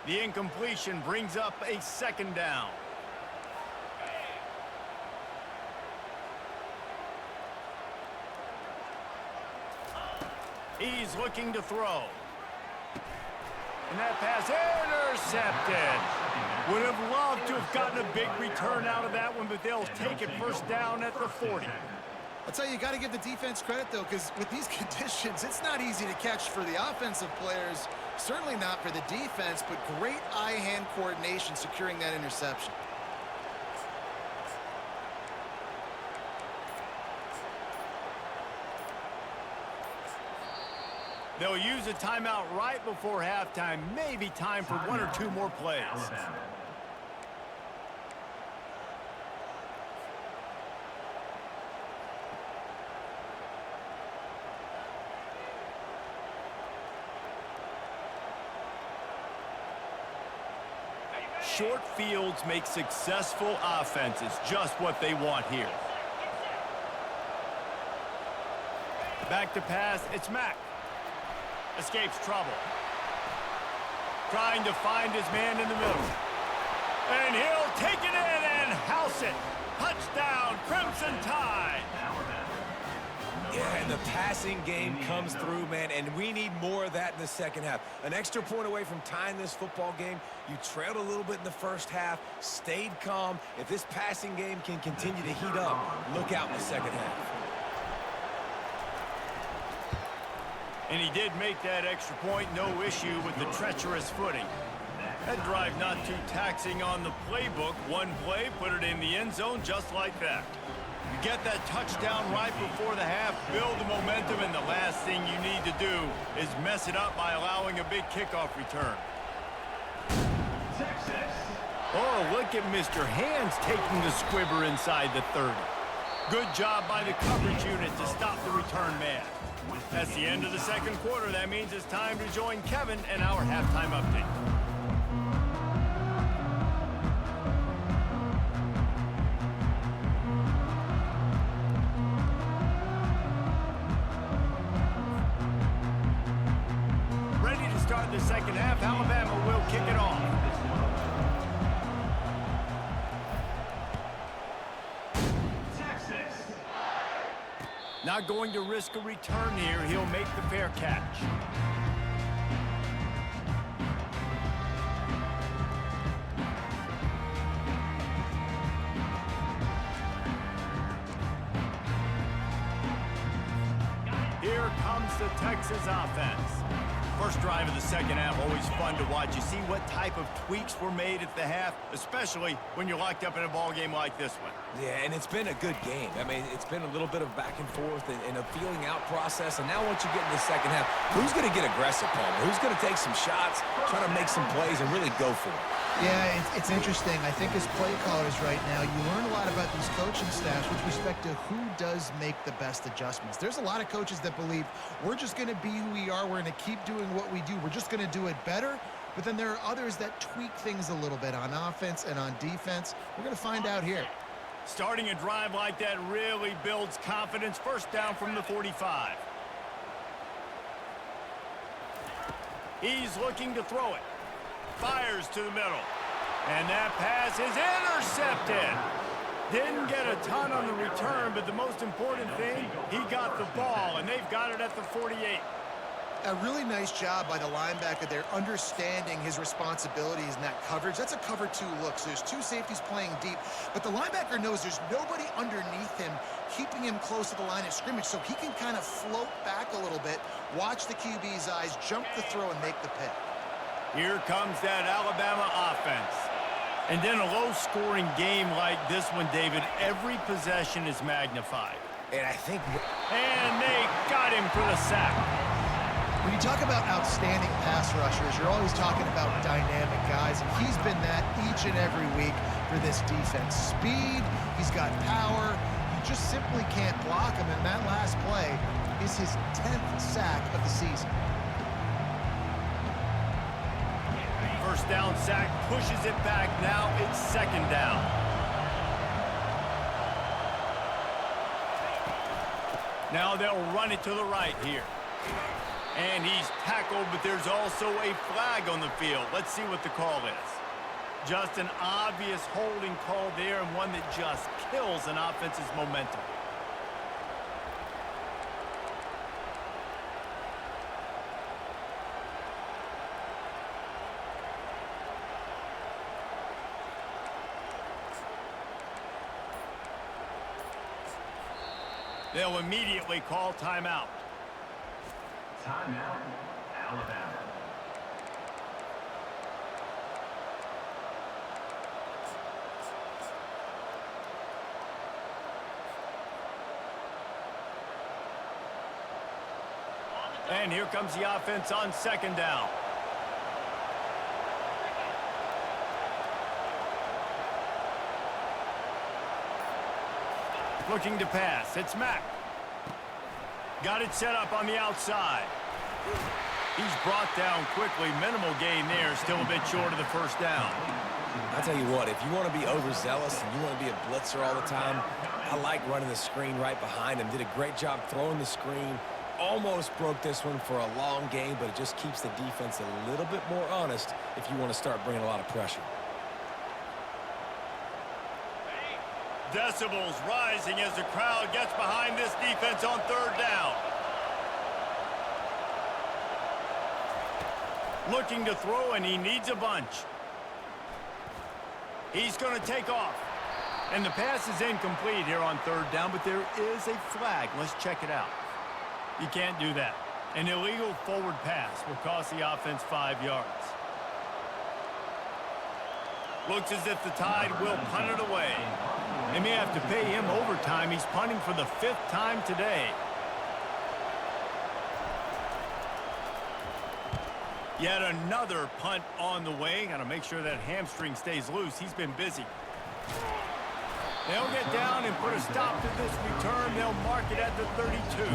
The incompletion brings up a second down. He's looking to throw. And that pass intercepted. Would have loved to have gotten a big return out of that one, but they'll take it first down at the 40. I'll tell you, you got to give the defense credit, though, because with these conditions, it's not easy to catch for the offensive players. Certainly not for the defense, but great eye-hand coordination securing that interception. They'll use a timeout right before halftime. Maybe time for one or two more plays. Short fields make successful offenses just what they want here. Back to pass, it's Mack. Escapes trouble. Trying to find his man in the middle. And he'll take it in and house it. Touchdown, Crimson Tide. Yeah, and the passing game comes through, man, and we need more of that in the second half. An extra point away from tying this football game. You trailed a little bit in the first half, stayed calm. If this passing game can continue to heat up, look out in the second half. And he did make that extra point, no issue with the treacherous footing. That drive not too taxing on the playbook. One play, put it in the end zone just like that. You get that touchdown right before the half, build the momentum, and the last thing you need to do is mess it up by allowing a big kickoff return. Oh, look at Mr. Hands taking the squibber inside the 30. Good job by the coverage unit to stop the return man. That's the end of the second quarter. That means it's time to join Kevin and our halftime update. Ready to start the second half. Alabama will kick it off. Not going to risk a return here. He'll make the fair catch. Here comes the Texas offense. First drive of the second half, always fun to watch. You see what type of tweaks were made at the half, especially when you're locked up in a ball game like this one. Yeah, and it's been a good game. I mean, it's been a little bit of back and forth and a feeling out process. And now once you get in the second half, who's going to get aggressive, Palmer? Who's going to take some shots, try to make some plays, and really go for it? Yeah, it's interesting. I think as play callers right now, you learn a lot about these coaching staffs with respect to who does make the best adjustments. There's a lot of coaches that believe we're just going to be who we are. We're going to keep doing what we do. We're just going to do it better. But then there are others that tweak things a little bit on offense and on defense. We're going to find out here. Starting a drive like that really builds confidence. First down from the 45. He's looking to throw it. Fires to the middle. And that pass is intercepted. Didn't get a ton on the return, but the most important thing, he got the ball, and they've got it at the 48. A really nice job by the linebacker there, understanding his responsibilities in that coverage. That's a cover 2 look, so there's 2 safeties playing deep, but the linebacker knows there's nobody underneath him keeping him close to the line of scrimmage, so he can kind of float back a little bit, watch the QB's eyes, jump the throw, and make the pick. Here comes that Alabama offense. And in a low-scoring game like this one, David, every possession is magnified. And I think... And they got him for the sack. When you talk about outstanding pass rushers, you're always talking about dynamic guys, and he's been that each and every week for this defense. Speed, he's got power, you just simply can't block him, and that last play is his 10th sack of the season. First down sack, pushes it back, now it's second down. Now they'll run it to the right here. And he's tackled, but there's also a flag on the field. Let's see what the call is. Just an obvious holding call there, and one that just kills an offense's momentum. They'll immediately call timeout. Timeout, Alabama. And here comes the offense on second down. Looking to pass. It's Mack. Got it set up on the outside. He's brought down quickly. Minimal gain there. Still a bit short of the first down. I'll tell you what, if you want to be overzealous and you want to be a blitzer all the time, I like running the screen right behind him. Did a great job throwing the screen. Almost broke this one for a long game, but it just keeps the defense a little bit more honest if you want to start bringing a lot of pressure. Decibels rising as the crowd gets behind this defense on third down. Looking to throw, and he needs a bunch. He's going to take off. And the pass is incomplete here on third down, but there is a flag. Let's check it out. You can't do that. An illegal forward pass will cost the offense 5 yards. Looks as if the Tide will punt it away. They may have to pay him overtime. He's punting for the 5th time today. Yet another punt on the way. Got to make sure that hamstring stays loose. He's been busy. They'll get down and put a stop to this return. They'll mark it at the 32.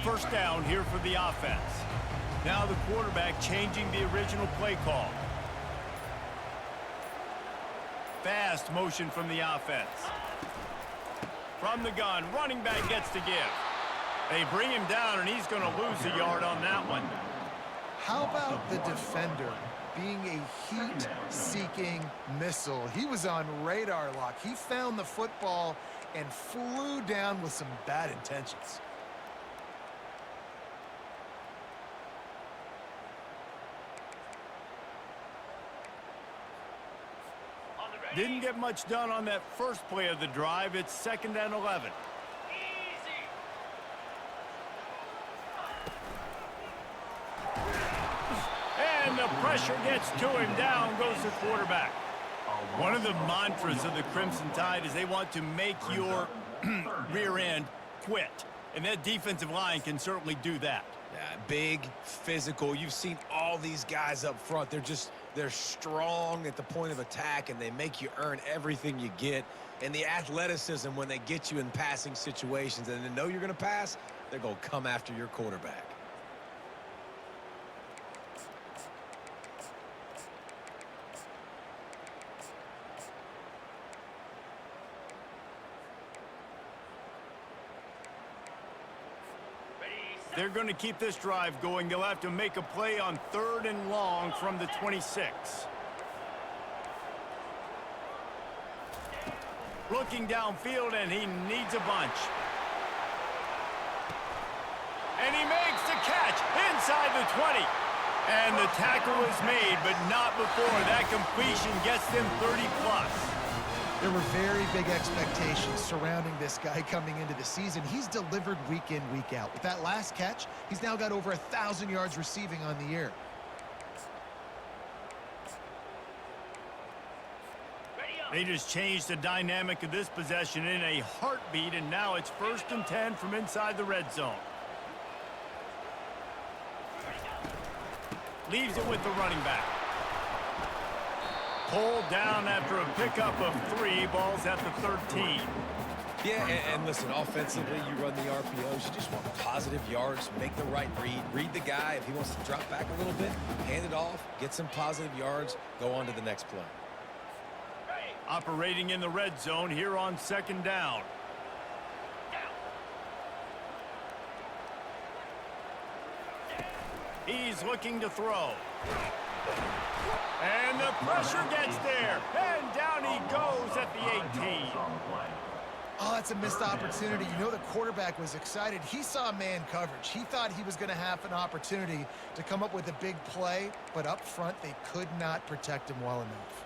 First down here for the offense. Now the quarterback changing the original play call. Fast motion from the offense. From the gun, running back gets to give. They bring him down, and he's going to lose a yard on that one. How about the defender being a heat-seeking missile? He was on radar lock. He found the football and flew down with some bad intentions. Didn't get much done on that first play of the drive. It's 2nd and 11. And the pressure gets to him. Down goes the quarterback. One of the mantras of the Crimson Tide is they want to make your rear end quit. And that defensive line can certainly do that. Yeah, big, physical. You've seen all these guys up front. They're strong at the point of attack, and they make you earn everything you get. And the athleticism when they get you in passing situations and they know you're going to pass, they're going to come after your quarterback. they're going to keep this drive going, they'll have to make a play on 3rd and long from the 26. Looking downfield, and he needs a bunch. And he makes the catch inside the 20. And the tackle is made, but not before that completion gets them 30+. There were very big expectations surrounding this guy coming into the season. He's delivered week in, week out. With that last catch, he's now got over 1,000 yards receiving on the year. They just changed the dynamic of this possession in a heartbeat, and now it's 1st and 10 from inside the red zone. Leaves it with the running back. Pulled down after a pickup of 3, balls at the 13. Yeah, and listen, offensively, you run the RPOs. You just want positive yards, make the right read the guy. If he wants to drop back a little bit, hand it off, get some positive yards, go on to the next play. Operating in the red zone here on 2nd down. He's looking to throw. And the pressure gets there. And down he goes at the 18. Oh, that's a missed opportunity. You know the quarterback was excited. He saw man coverage. He thought he was going to have an opportunity to come up with a big play, but up front they could not protect him well enough.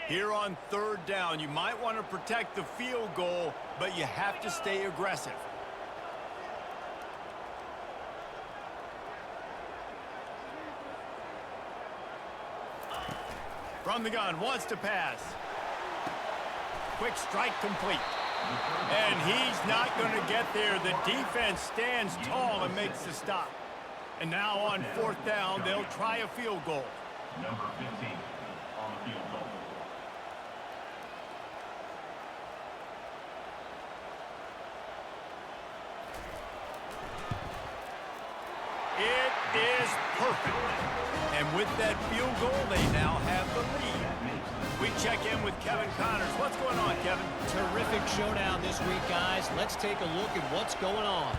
Here on 3rd down, you might want to protect the field goal, but you have to stay aggressive. From the gun, wants to pass. Quick strike complete. And he's not going to get there. The defense stands tall and makes the stop. And now on 4th down, they'll try a field goal. Number 15 on the field goal. It is perfect. And with that field goal, they now have the lead. We check in with Kevin Connors. What's going on, Kevin? Terrific showdown this week, guys. Let's take a look at what's going on.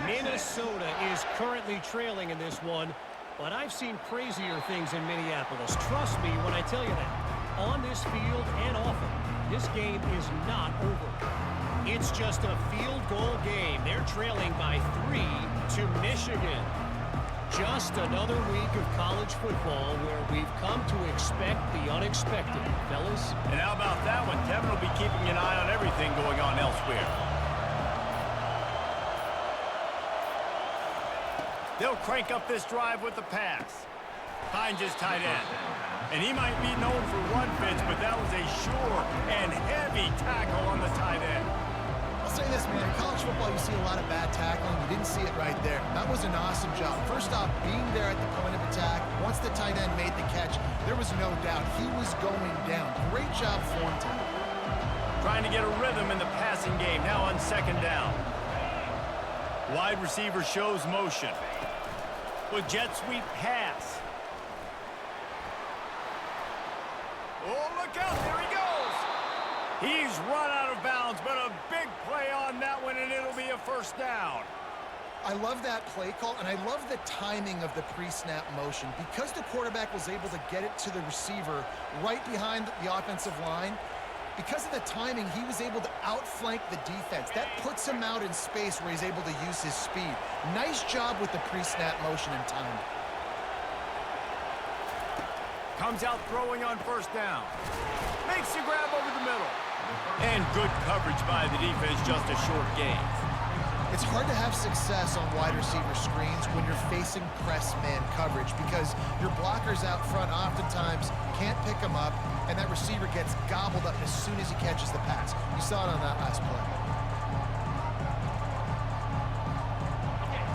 Minnesota is currently trailing in this one, but I've seen crazier things in Minneapolis. Trust me when I tell you that. On this field and off it, this game is not over. It's just a field goal game. They're trailing by 3 to Michigan. Just another week of college football where we've come to expect the unexpected, fellas. And how about that one? Kevin will be keeping an eye on everything going on elsewhere. They'll crank up this drive with the pass. Finds his tight end. And he might be known for run fits, but that was a sure and heavy tackle on the tight end. I'll say this, man, in college football you see a lot of bad tackling. You didn't see it right there. That was an awesome job. First off, being there at the point of attack. Once the tight end made the catch, there was no doubt he was going down. Great job form tackle. Trying to get a rhythm in the passing game, now on 2nd down. Wide receiver shows motion. With jet sweep pass. Oh, look out, there he goes. He's run out of bounds, but a big play on that one, and it'll be a 1st down. I love that play call, and I love the timing of the pre-snap motion. Because the quarterback was able to get it to the receiver right behind the offensive line, because of the timing, he was able to outflank the defense. That puts him out in space where he's able to use his speed. Nice job with the pre-snap motion and timing. Comes out throwing on 1st down. Makes the grab over the middle. And good coverage by the defense, just a short gain. It's hard to have success on wide receiver screens when you're facing press man coverage because your blockers out front oftentimes can't pick them up, and that receiver gets gobbled up as soon as he catches the pass. You saw it on that last play.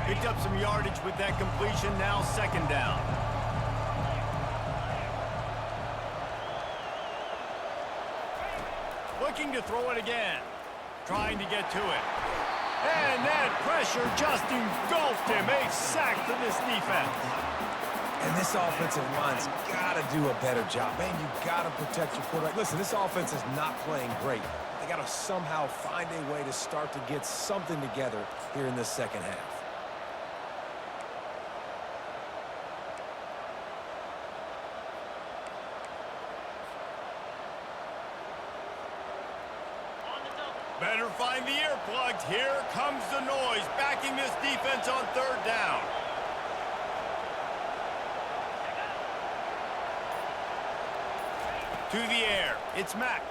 Picked up some yardage with that completion, now 2nd down. Looking to throw it again. Trying to get to it. And that pressure just engulfed him. A sack for this defense. And this offensive line's got to do a better job. Man, you got to protect your quarterback. Listen, this offense is not playing great. They got to somehow find a way to start to get something together here in this second half. Better find the earplugs. Here comes the noise, backing this defense on third down. To the air, it's Mack.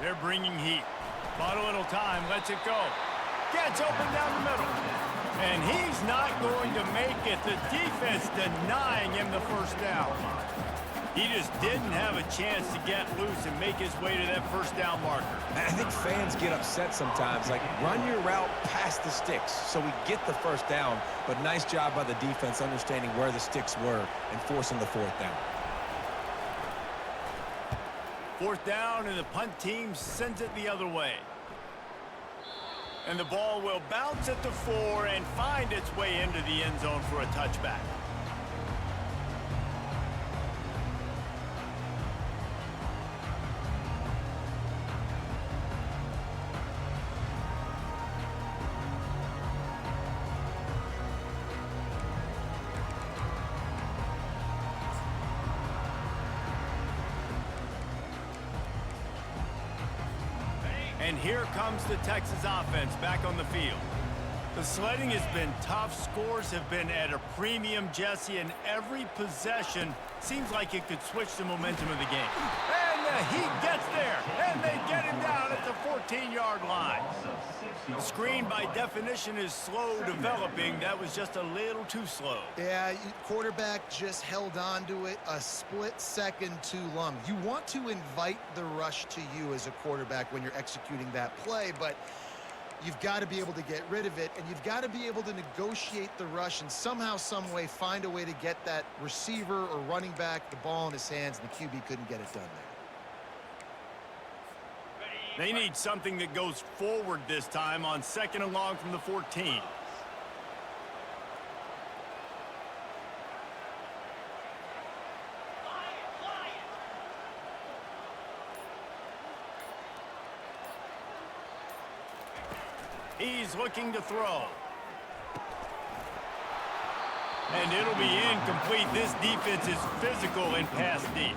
They're bringing heat. Bought a little time, lets it go. Gets open down the middle. And he's not going to make it. The defense denying him the first down. He just didn't have a chance to get loose and make his way to that first down marker. I think fans get upset sometimes. Like, run your route past the sticks so we get the first down. But nice job by the defense understanding where the sticks were and forcing the fourth down. Fourth down, and the punt team sends it the other way. And the ball will bounce at the 4 and find its way into the end zone for a touchback. And here comes the Texas offense back on the field. The sledding has been tough. Scores have been at a premium, Jesse, and every possession seems like it could switch the momentum of the game. And the Heat gets there, and they get him down at the 14-yard line. The screen, by definition, is slow developing. That was just a little too slow. Yeah, quarterback just held on to it a split second too long. You want to invite the rush to you as a quarterback when you're executing that play, but you've got to be able to get rid of it, and you've got to be able to negotiate the rush and somehow, some way find a way to get that receiver or running back the ball in his hands, and the QB couldn't get it done there. They need something that goes forward this time on 2nd and long from the 14. He's looking to throw. And it'll be incomplete. This defense is physical and pass deep.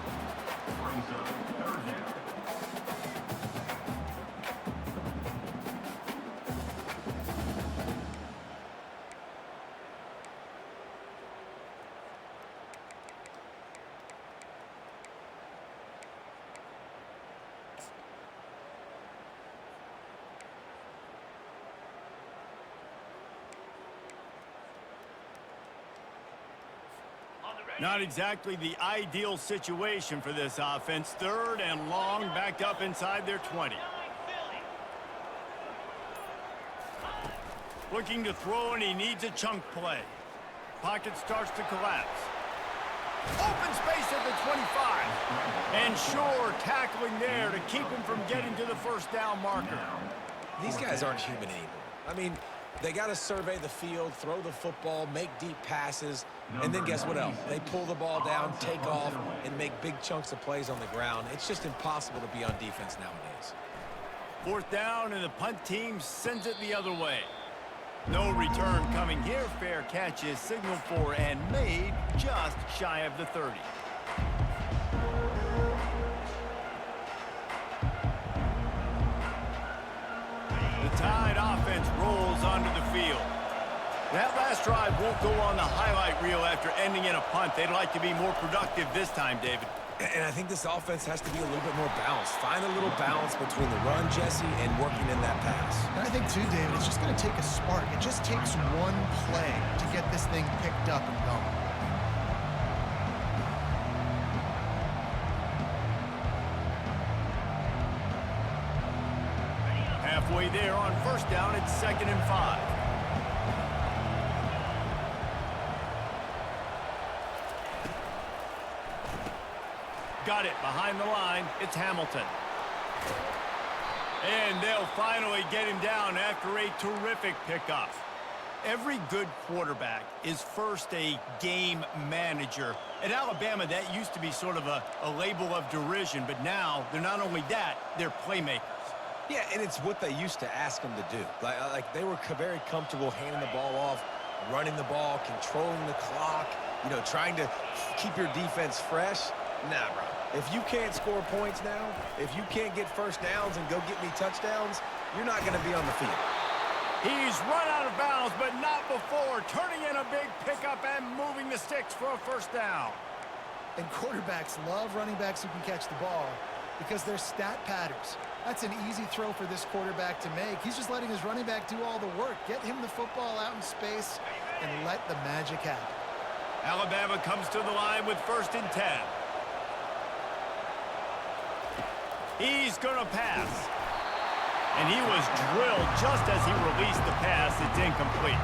Not exactly the ideal situation for this offense. 3rd and long, backed up inside their 20. Looking to throw, and he needs a chunk play. Pocket starts to collapse. Open space at the 25. And sure, tackling there to keep him from getting to the first down marker. These guys aren't human anymore. I mean, they got to survey the field, throw the football, make deep passes, and then guess what else? They pull the ball down, take off, and make big chunks of plays on the ground. It's just impossible to be on defense nowadays. 4th down, and the punt team sends it the other way. No return coming here. Fair catch is signaled for and made just shy of the 30. The Tide offense rolls onto the field. That last drive won't go on the highlight reel after ending in a punt. They'd like to be more productive this time, David. And I think this offense has to be a little bit more balanced. Find a little balance between the run, Jesse, and working in that pass. And I think, too, David, it's just going to take a spark. It just takes one play to get this thing picked up and going. Halfway there on 1st down, it's 2nd and 5. Got it behind the line. It's Hamilton. And they'll finally get him down after a terrific pickup. Every good quarterback is first a game manager. At Alabama, that used to be sort of a label of derision, but now they're not only that, they're playmakers. Yeah, and it's what they used to ask them to do. Like they were very comfortable handing the ball off, running the ball, controlling the clock, trying to keep your defense fresh. Nah, bro. If you can't score points now, if you can't get first downs and go get me touchdowns, you're not going to be on the field. He's run out of bounds, but not before turning in a big pickup and moving the sticks for a first down. And quarterbacks love running backs who can catch the ball because they're stat patterns. That's an easy throw for this quarterback to make. He's just letting his running back do all the work. Get him the football out in space and let the magic happen. Alabama comes to the line with 1st and 10. He's going to pass. And he was drilled just as he released the pass. It's incomplete.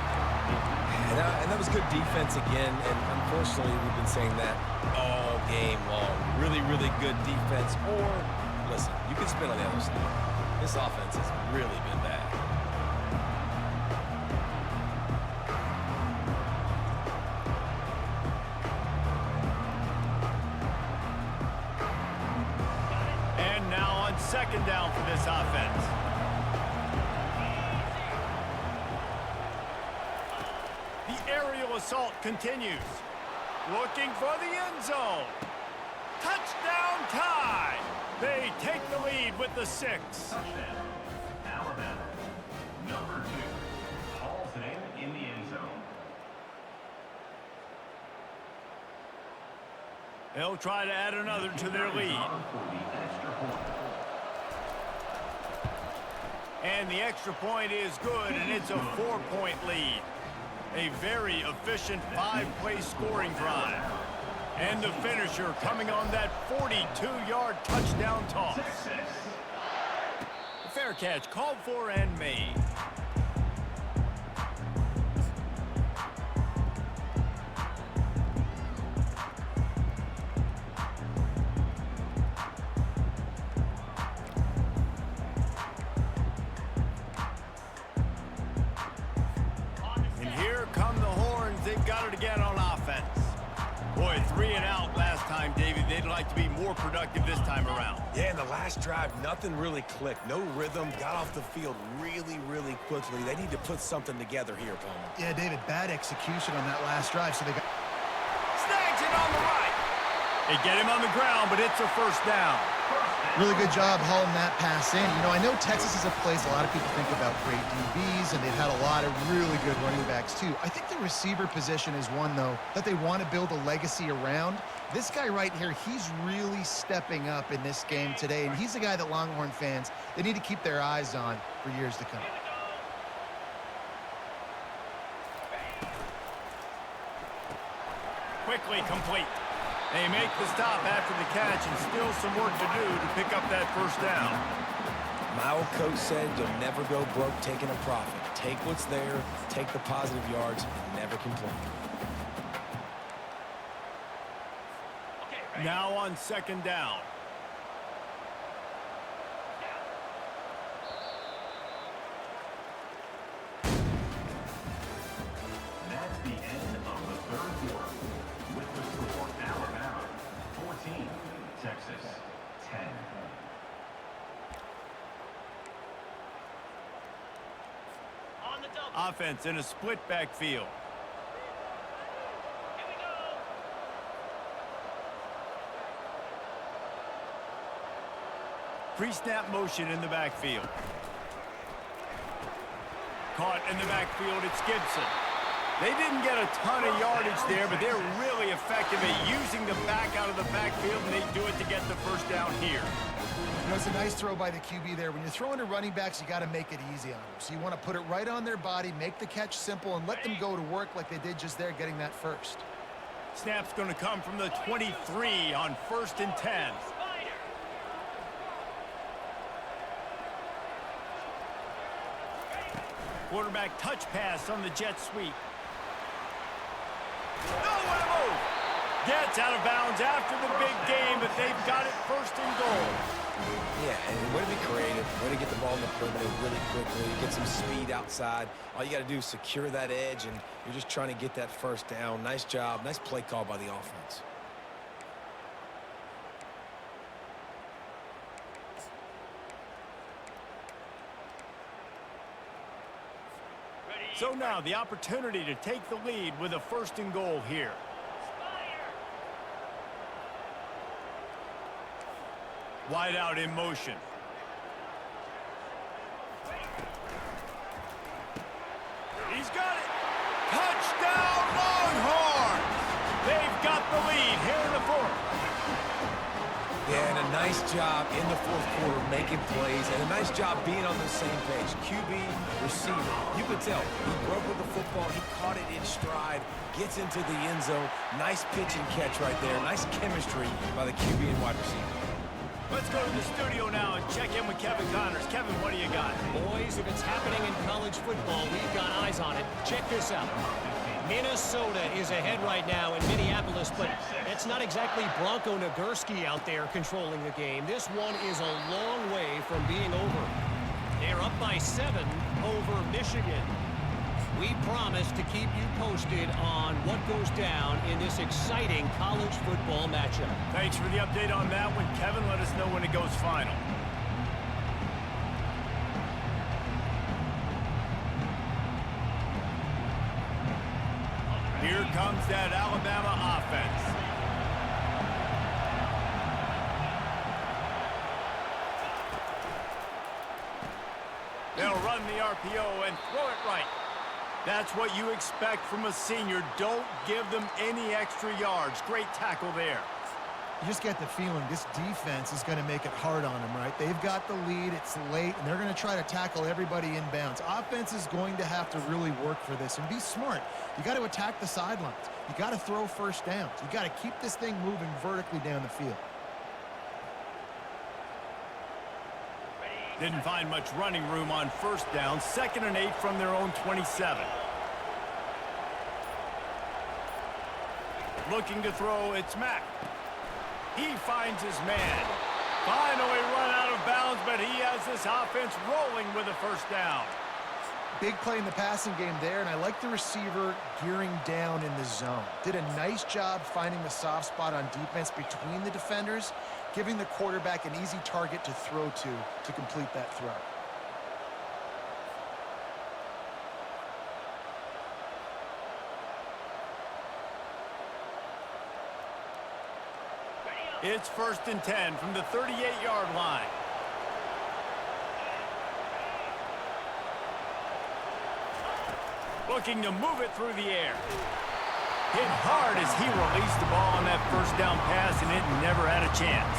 And that was good defense again, and unfortunately we've been saying that all game long. Really, really good defense. Or, listen, you can spin on the other side. This offense has really been bad. And now on 2nd down for this offense. The aerial assault continues. Looking for the end zone. Touchdown tie. They take the lead with the 6. Touchdown. Alabama. Number 2. Hauls it in the end zone. They'll try to add another to their lead. And the extra point is good, and it's a 4-point lead. A very efficient 5-play scoring drive. And the finisher coming on that 42-yard touchdown toss. The fair catch called for and made. They've got it again on offense. Boy, 3 and out last time, David. They'd like to be more productive this time around. Yeah, in the last drive, nothing really clicked. No rhythm, got off the field really, really quickly. They need to put something together here, Palmer. Yeah, David, bad execution on that last drive, so they got... Snags it on the right. They get him on the ground, but it's a first down. Really good job hauling that pass in. I know Texas is a place a lot of people think about great DBs, and they've had a lot of really good running backs too. I think the receiver position is one, though, that they want to build a legacy around. This guy right here, he's really stepping up in this game today, and he's the guy that Longhorn fans, they need to keep their eyes on for years to come. Quickly complete. They make the stop after the catch, and still some work to do to pick up that first down. My old coach said you'll never go broke taking a profit. Take what's there, take the positive yards, and never complain. Now on 2nd down. That's the end of the 3rd quarter. With the score, Alabama 14, Texas 10. Offense in a split backfield. Pre-snap motion in the backfield. Caught in the backfield, it's Gibson. They didn't get a ton of yardage there, but they're really effective at using the back out of the backfield, and they do it to get the first down here. It's a nice throw by the QB there. When you're throwing to running backs, you got to make it easy on them. So you want to put it right on their body, make the catch simple, and let them go to work like they did just there, getting that first. Snap's going to come from the 23 on 1st and 10. Quarterback touch pass on the jet sweep. Nowhere to move. Gets out of bounds after the big game, but they've got it 1st and goal. Yeah, and way to be creative, way to get the ball in the perimeter really quickly, get some speed outside. All you got to do is secure that edge, and you're just trying to get that first down. Nice job. Nice play call by the offense. So now the opportunity to take the lead with a 1st and goal here. Wide out in motion. He's got it. Touchdown Longhorns! They've got the lead here in the 4th. Yeah, and a nice job in the 4th quarter making plays, and a nice job being on the same page. QB, receiver. You could tell he broke with the football. He caught it in stride, gets into the end zone. Nice pitch and catch right there. Nice chemistry by the QB and wide receiver. Let's go to the studio now and check in with Kevin Connors. Kevin, what do you got? Boys, if it's happening in college football, we've got eyes on it. Check this out. Minnesota is ahead right now in Minneapolis, but it's not exactly Bronco Nagurski out there controlling the game. This one is a long way from being over. They're up by 7 over Michigan. We promise to keep you posted on what goes down in this exciting college football matchup. Thanks for the update on that one, Kevin. Let us know when it goes final. Here comes that Alabama offense. They'll run the RPO and throw it right. That's what you expect from a senior. Don't give them any extra yards. Great tackle there. You just get the feeling this defense is going to make it hard on them, right? They've got the lead. It's late, and they're going to try to tackle everybody inbounds. Offense is going to have to really work for this and be smart. You got to attack the sidelines. You got to throw 1st downs. You got to keep this thing moving vertically down the field. Didn't find much running room on 1st down. 2nd and 8 from their own 27. Looking to throw, it's Mack. He finds his man. Finally run out of bounds, but he has this offense rolling with a 1st down. Big play in the passing game there, and I like the receiver gearing down in the zone. Did a nice job finding the soft spot on defense between the defenders, giving the quarterback an easy target to throw to complete that throw. It's 1st and 10 from the 38-yard line. Looking to move it through the air. Hit hard as he released the ball on that 1st down pass, and it never had a chance.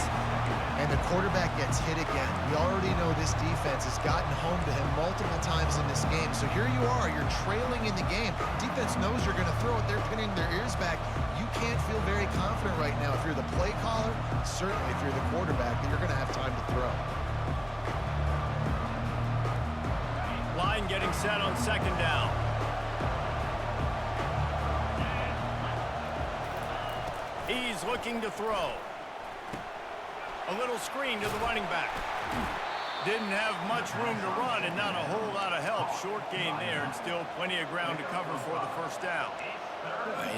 And the quarterback gets hit again. We already know this defense has gotten home to him multiple times in this game. So here you are, you're trailing in the game. Defense knows you're going to throw it. They're pinning their ears back. You can't feel very confident right now if you're the play caller, certainly if you're the quarterback, that you're going to have time to throw. Line getting set on 2nd down. He's looking to throw. A little screen to the running back. Didn't have much room to run and not a whole lot of help. Short gain there and still plenty of ground to cover for the 1st down.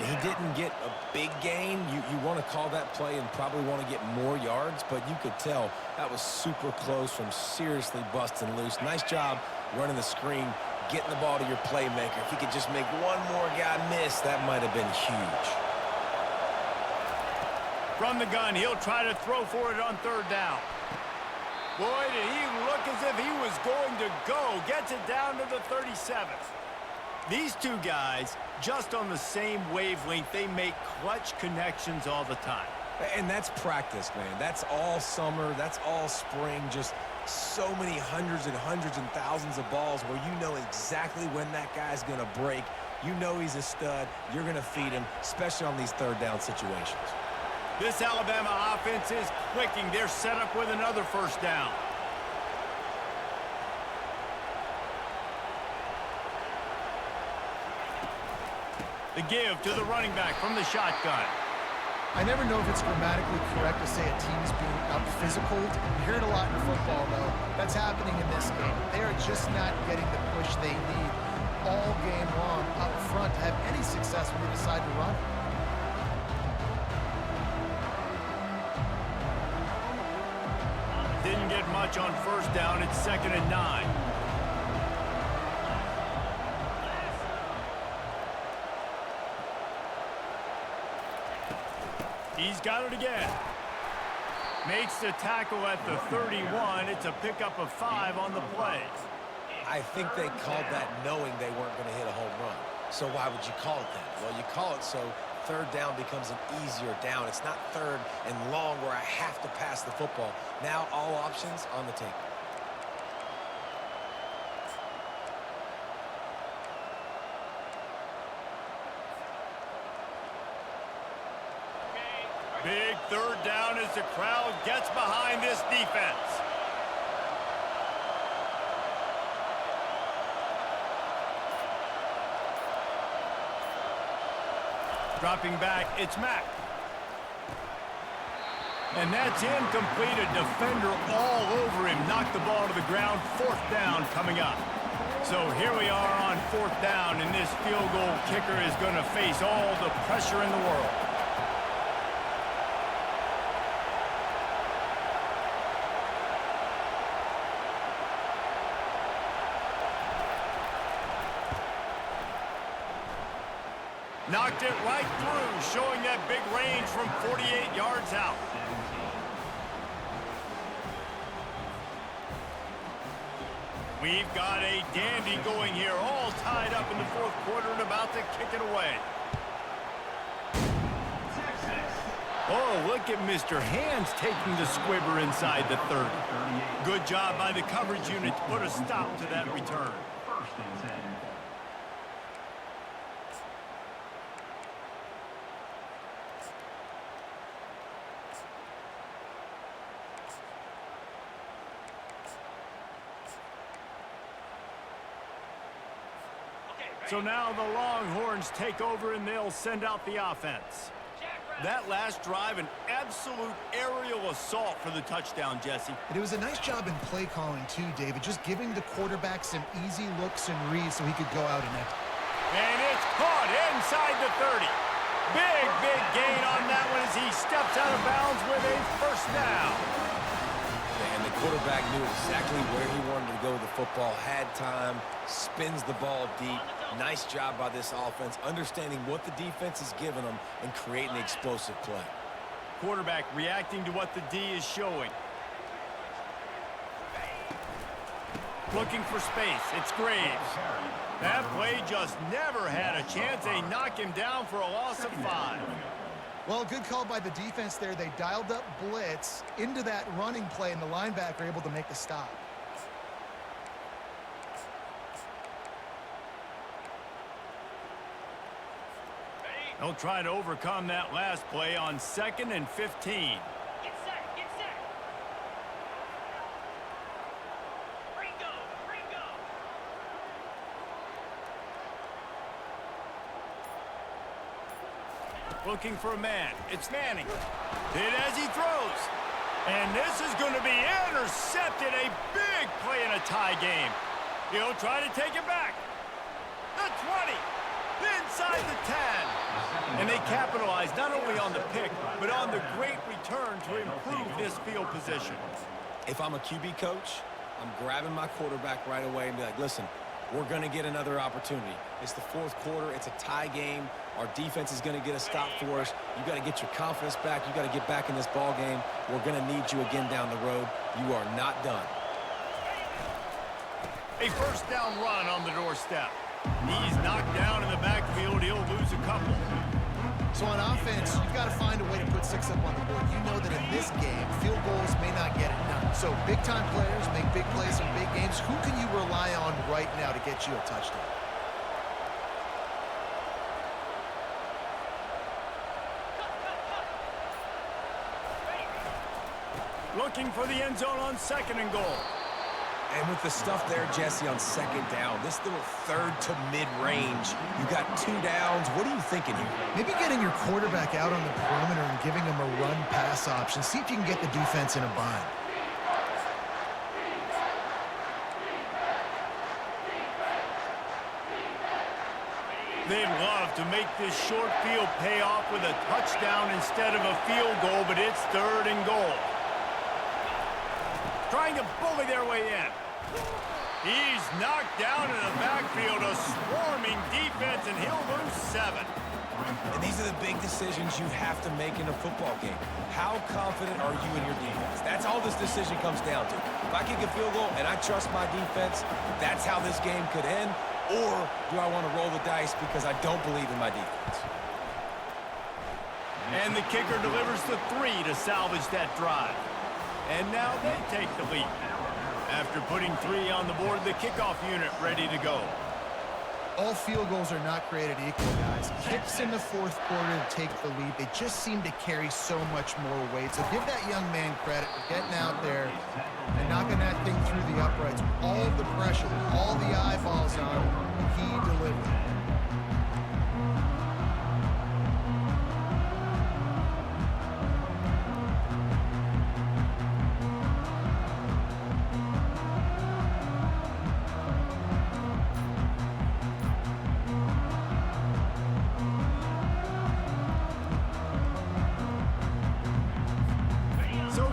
He didn't get a big gain. You want to call that play and probably want to get more yards, but you could tell that was super close from seriously busting loose. Nice job running the screen, getting the ball to your playmaker. If he could just make one more guy miss, that might have been huge. From the gun, he'll try to throw for it on 3rd down. Boy, did he look as if he was going to go. Gets it down to the 37th. These two guys, just on the same wavelength, they make clutch connections all the time. And that's practice, man. That's all summer. That's all spring. Just so many hundreds and thousands of balls where you know exactly when that guy's going to break. You know he's a stud. You're going to feed him, especially on these 3rd down situations. This Alabama offense is clicking. They're set up with another 1st down. The give to the running back from the shotgun. I never know if it's grammatically correct to say a team's being out-physicaled. You hear it a lot in football, though. That's happening in this game. They are just not getting the push they need all game long up front to have any success when they decide to run. Didn't get much on first down. It's 2nd and 9. He's got it again. Makes the tackle at the 31. It's a pickup of 5 on the play. I think they called that knowing they weren't going to hit a home run. So why would you call it that? Well, you call it so third down becomes an easier down. It's not third and long where I have to pass the football. Now all options on the table. Big third down as the crowd gets behind this defense. Dropping back, it's Mack. And that's incomplete. A defender all over him. Knocked the ball to the ground. 4th down coming up. So here we are on 4th down, and this field goal kicker is going to face all the pressure in the world. Knocked it right through, showing that big range from 48 yards out. We've got a dandy going here, all tied up in the 4th quarter and about to kick it away. Oh, look at Mr. Hands taking the squibber inside the 30. Good job by the coverage unit to put a stop to that return. 1st and 10. So now the Longhorns take over and they'll send out the offense. That last drive, an absolute aerial assault for the touchdown, Jesse. And it was a nice job in play calling too, David, just giving the quarterback some easy looks and reads so he could go out and execute. And it's caught inside the 30. Big gain on that one as he steps out of bounds with a 1st down. And the quarterback knew exactly where he wanted to go with the football, had time, spins the ball deep. Nice job by this offense, understanding what the defense is giving them and creating the explosive play. Quarterback reacting to what the D is showing. Looking for space. It's Graves. That play just never had a chance. They knock him down for a loss of 5. Well, good call by the defense there. They dialed up blitz into that running play, and the linebacker able to make the stop. They'll try to overcome that last play on 2nd and 15. Get set, get set. Ringo. Looking for a man. It's Manning. Hit as he throws. And this is going to be intercepted. A big play in a tie game. He'll try to take it back. The 20. Inside the 10. And they capitalize not only on the pick, but on the great return to improve this field position. If I'm a QB coach, I'm grabbing my quarterback right away and be like, listen, we're going to get another opportunity. It's the 4th quarter. It's a tie game. Our defense is going to get a stop for us. You got to get your confidence back. You got to get back in this ball game. We're going to need you again down the road. You are not done. A 1st down run on the doorstep. He's knocked down in the backfield. He'll lose a couple. So on offense, you've got to find a way to put 6 up on the board. You know that in this game, field goals may not get it done. So big-time players make big plays in big games. Who can you rely on right now to get you a touchdown? Looking for the end zone on 2nd and goal. And with the stuff there, Jesse, on second down, this little third to mid-range, you got 2 downs. What are you thinking here? Maybe getting your quarterback out on the perimeter and giving him a run-pass option. See if you can get the defense in a bind. They'd love to make this short field pay off with a touchdown instead of a field goal, but it's 3rd and goal. Trying to bully their way in. He's knocked down in the backfield, a swarming defense, and he'll lose 7. And these are the big decisions you have to make in a football game. How confident are you in your defense? That's all this decision comes down to. If I kick a field goal and I trust my defense, that's how this game could end. Or do I want to roll the dice because I don't believe in my defense? And the kicker delivers the 3 to salvage that drive. And now they take the lead. After putting 3 on the board, the kickoff unit ready to go. All field goals are not created equal, guys. Kicks in the 4th quarter to take the lead. They just seem to carry so much more weight. So give that young man credit for getting out there and knocking that thing through the uprights. All of the pressure, all the eyeballs on him, he delivered.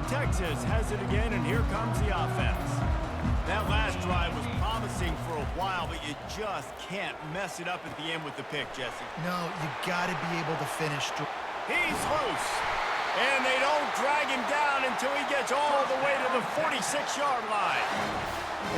Texas has it again, and here comes the offense. That last drive was promising for a while, but you just can't mess it up at the end with the pick, Jesse. No, you got to be able to finish. He's loose, and they don't drag him down until he gets all the way to the 46-yard line.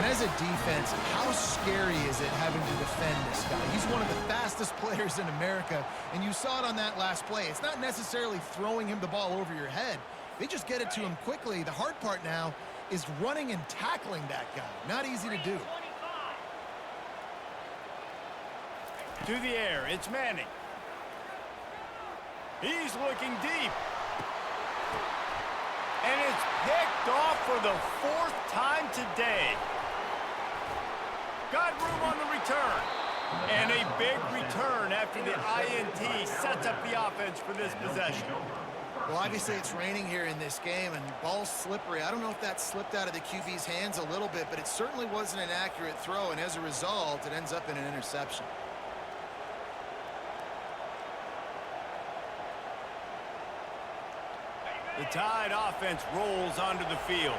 And as a defense, how scary is it having to defend this guy? He's one of the fastest players in America, and you saw it on that last play. It's not necessarily throwing him the ball over your head. They just get it to him quickly. The hard part now is running and tackling that guy. Not easy to do. To the air, it's Manning. He's looking deep. And it's picked off for the 4th time today. Got room on the return. And a big return after the INT sets up the offense for this possession. Well, obviously it's raining here in this game, and ball's slippery. I don't know if that slipped out of the QB's hands a little bit, but it certainly wasn't an accurate throw, and as a result, it ends up in an interception. The Tide offense rolls onto the field.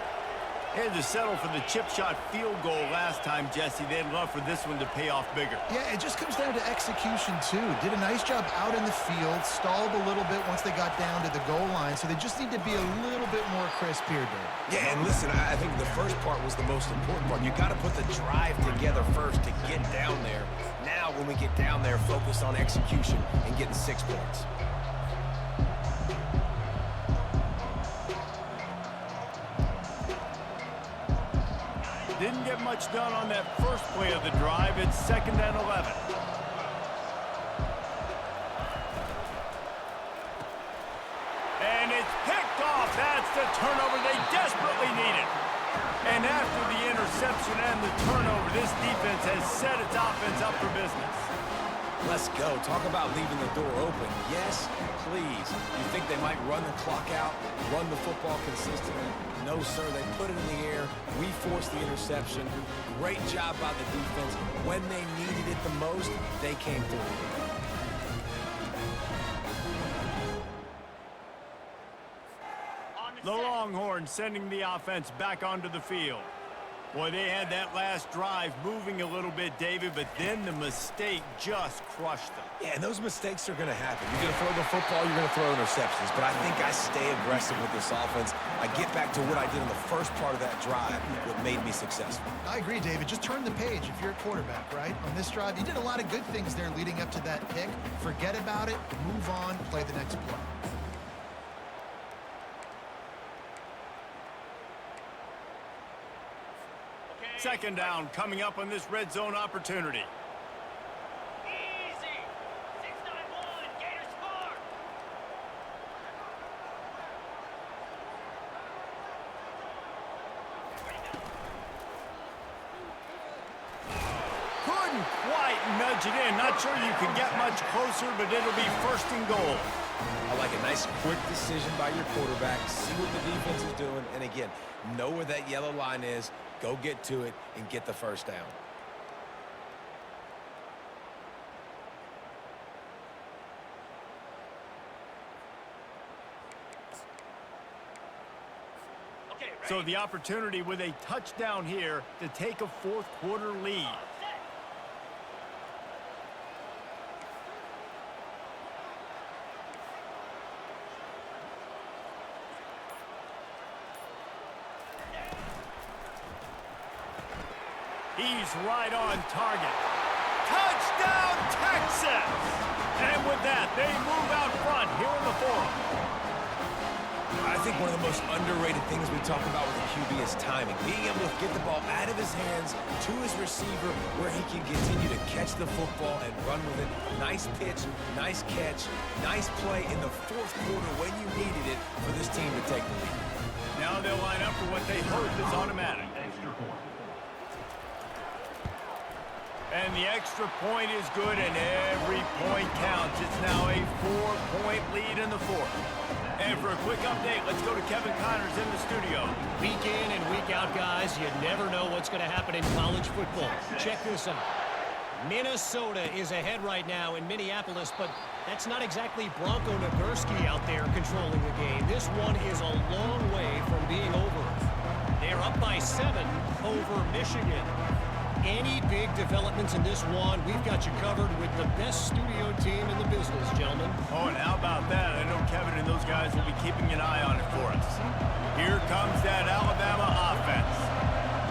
They had to settle for the chip shot field goal last time, Jesse. They'd love for this one to pay off bigger. Yeah, it just comes down to execution, too. Did a nice job out in the field, stalled a little bit once they got down to the goal line, so they just need to be a little bit more crisp here, Dave. Yeah, and listen, I think the first part was the most important part. You got to put the drive together first to get down there. Now, when we get down there, focus on execution and getting 6 points. Didn't get much done on that first play of the drive. It's 2nd and 11. And it's picked off. That's the turnover they desperately needed. And after the interception and the turnover, this defense has set its offense up for business. Let's go. Talk about leaving the door open. Yes, please. You think they might run the clock out, run the football consistently? No, sir. They put it in the air. We forced the interception. Great job by the defense. When they needed it the most, they came through. The Longhorns sending the offense back onto the field. Boy, they had that last drive moving a little bit, David, but then the mistake just crushed them. Yeah, and those mistakes are going to happen. You're going to throw the football, you're going to throw interceptions. But I think I stay aggressive with this offense. I get back to what I did in the first part of that drive, what made me successful. I agree, David. Just turn the page if you're a quarterback, right? On this drive, you did a lot of good things there leading up to that pick. Forget about it, move on, play the next play. Second down coming up on this red zone opportunity. Easy. 6-9-1. Gators score. couldn't quite nudge it in. Not sure you could get much closer, but it'll be first and goal. I like a nice quick decision by your quarterback. See what the defense is doing. And again, know where that yellow line is. Go get to it and get the first down. So the opportunity with a touchdown here to take a fourth quarter lead. He's right on target. Touchdown, Texas! And with that, they move out front here in the fourth. I think one of the most underrated things we talk about with a QB is timing. Being able to get the ball out of his hands to his receiver where he can continue to catch the football and run with it. Nice pitch, nice catch, nice play in the fourth quarter when you needed it for this team to take the lead. Now they'll line up for what they hope is automatic. Extra point. And the extra point is good, and every point counts. It's now a 4-point lead in the fourth. And for a quick update, let's go to Kevin Connors in the studio. Week in and week out, guys, you never know what's going to happen in college football. Check this out. Minnesota is ahead right now in Minneapolis, but that's not exactly Bronco Nagurski out there controlling the game. This one is a long way from being over. They're up by 7 over Michigan. Any big developments in this one, we've got you covered with the best studio team in the business, gentlemen. Oh, and how about that? I know Kevin and those guys will be keeping an eye on it for us. Here comes that Alabama offense.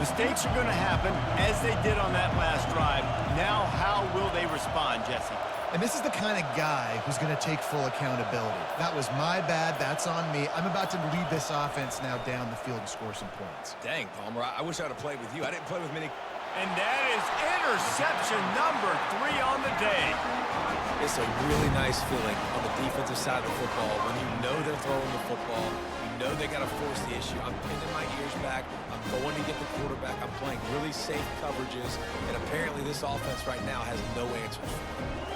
Mistakes are going to happen, as they did on that last drive. Now, how will they respond, Jesse? And this is the kind of guy who's going to take full accountability. That was my bad. That's on me. I'm about to lead this offense now down the field and score some points. Dang, Palmer, I wish I would have played with you. I didn't play with many. And that is interception number 3 on the day. It's a really nice feeling on the defensive side of the football when you know they're throwing the football. You know they got to force the issue. I'm pinning my ears back. I'm going to get the quarterback. I'm playing really safe coverages. And apparently this offense right now has no answers for it.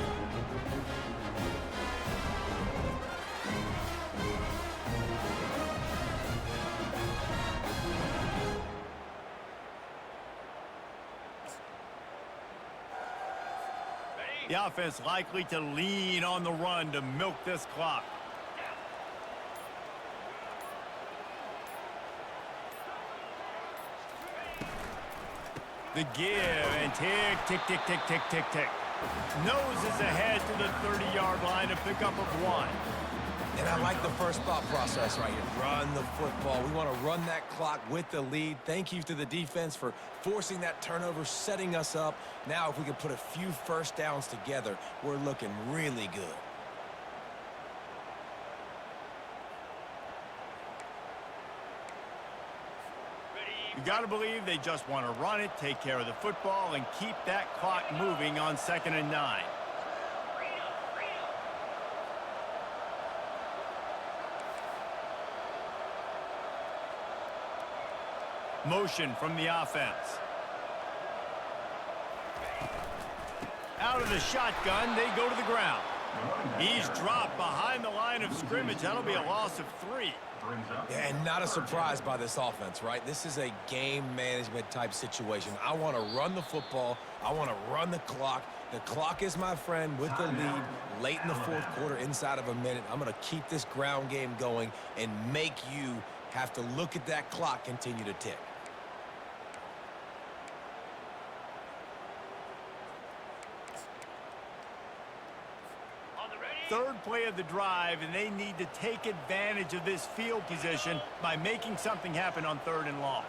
The offense likely to lean on the run to milk this clock. The give and tick, tick, tick, tick, tick, tick, tick. Noses ahead to the 30-yard line to pick up a 1. And I like the first thought process right here. Run the football. We want to run that clock with the lead. Thank you to the defense for forcing that turnover, setting us up. Now, if we can put a few first downs together, we're looking really good. You got to believe they just want to run it, take care of the football, and keep that clock moving on 2nd and 9. Motion from the offense. Out of the shotgun, they go to the ground. He's dropped behind the line of scrimmage. That'll be a loss of 3. Yeah, and not a surprise by this offense, right? This is a game management type situation. I want to run the football. I want to run the clock. The clock is my friend with the lead late in the fourth quarter, inside of a minute. I'm going to keep this ground game going and make you have to look at that clock continue to tick. Third play of the drive, and they need to take advantage of this field position by making something happen on 3rd and long.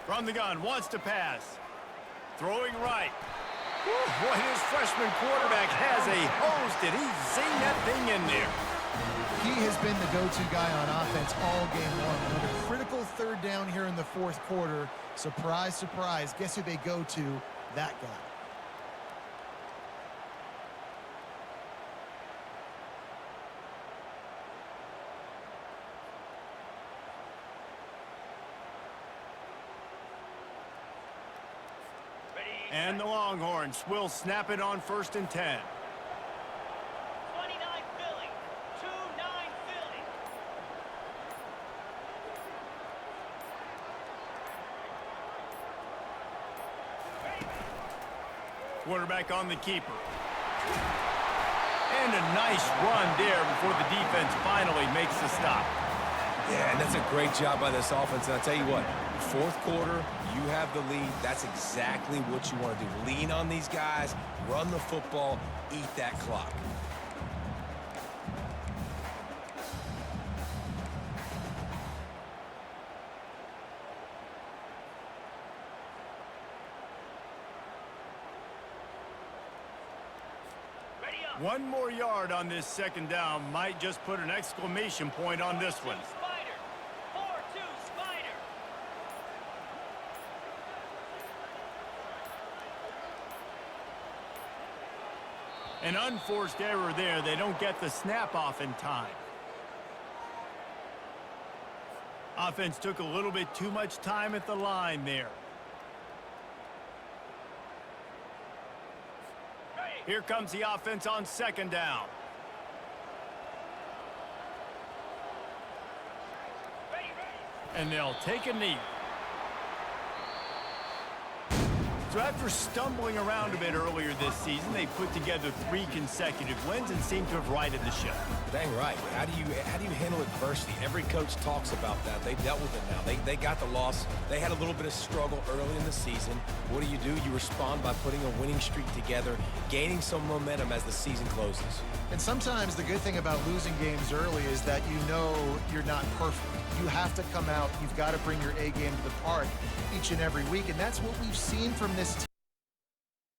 From the gun, wants to pass. Throwing right. Whew, boy, his freshman quarterback has a hose. Did he zing that thing in there? He has been the go-to guy on offense all game long. Another critical 3rd down here in the fourth quarter. Surprise, surprise. Guess who they go to? That guy. And the Longhorns will snap it on 1st and 10. 29 Philly. 2-9 Philly. Quarterback on the keeper. And a nice run there before the defense finally makes the stop. Yeah, and that's a great job by this offense. And I'll tell you what, 4th quarter, you have the lead. That's exactly what you want to do. Lean on these guys, run the football, eat that clock. Ready up. 1 more yard on this 2nd down might just put an exclamation point on this one. Spider. 4-2 Spider. An unforced error there. They don't get the snap off in time. Offense took a little bit too much time at the line there. Here comes the offense on 2nd down. Ready, ready. And they'll take a knee. So after stumbling around a bit earlier this season, they put together 3 consecutive wins and seem to have righted the ship. Dang right. How do you handle adversity? Every coach talks about that. They dealt with it now. They got the loss. They had a little bit of struggle early in the season. What do? You respond by putting a winning streak together, gaining some momentum as the season closes. And sometimes the good thing about losing games early is that you know you're not perfect. You have to come out. You've got to bring your A game to the park each and every week. And that's what we've seen from this team.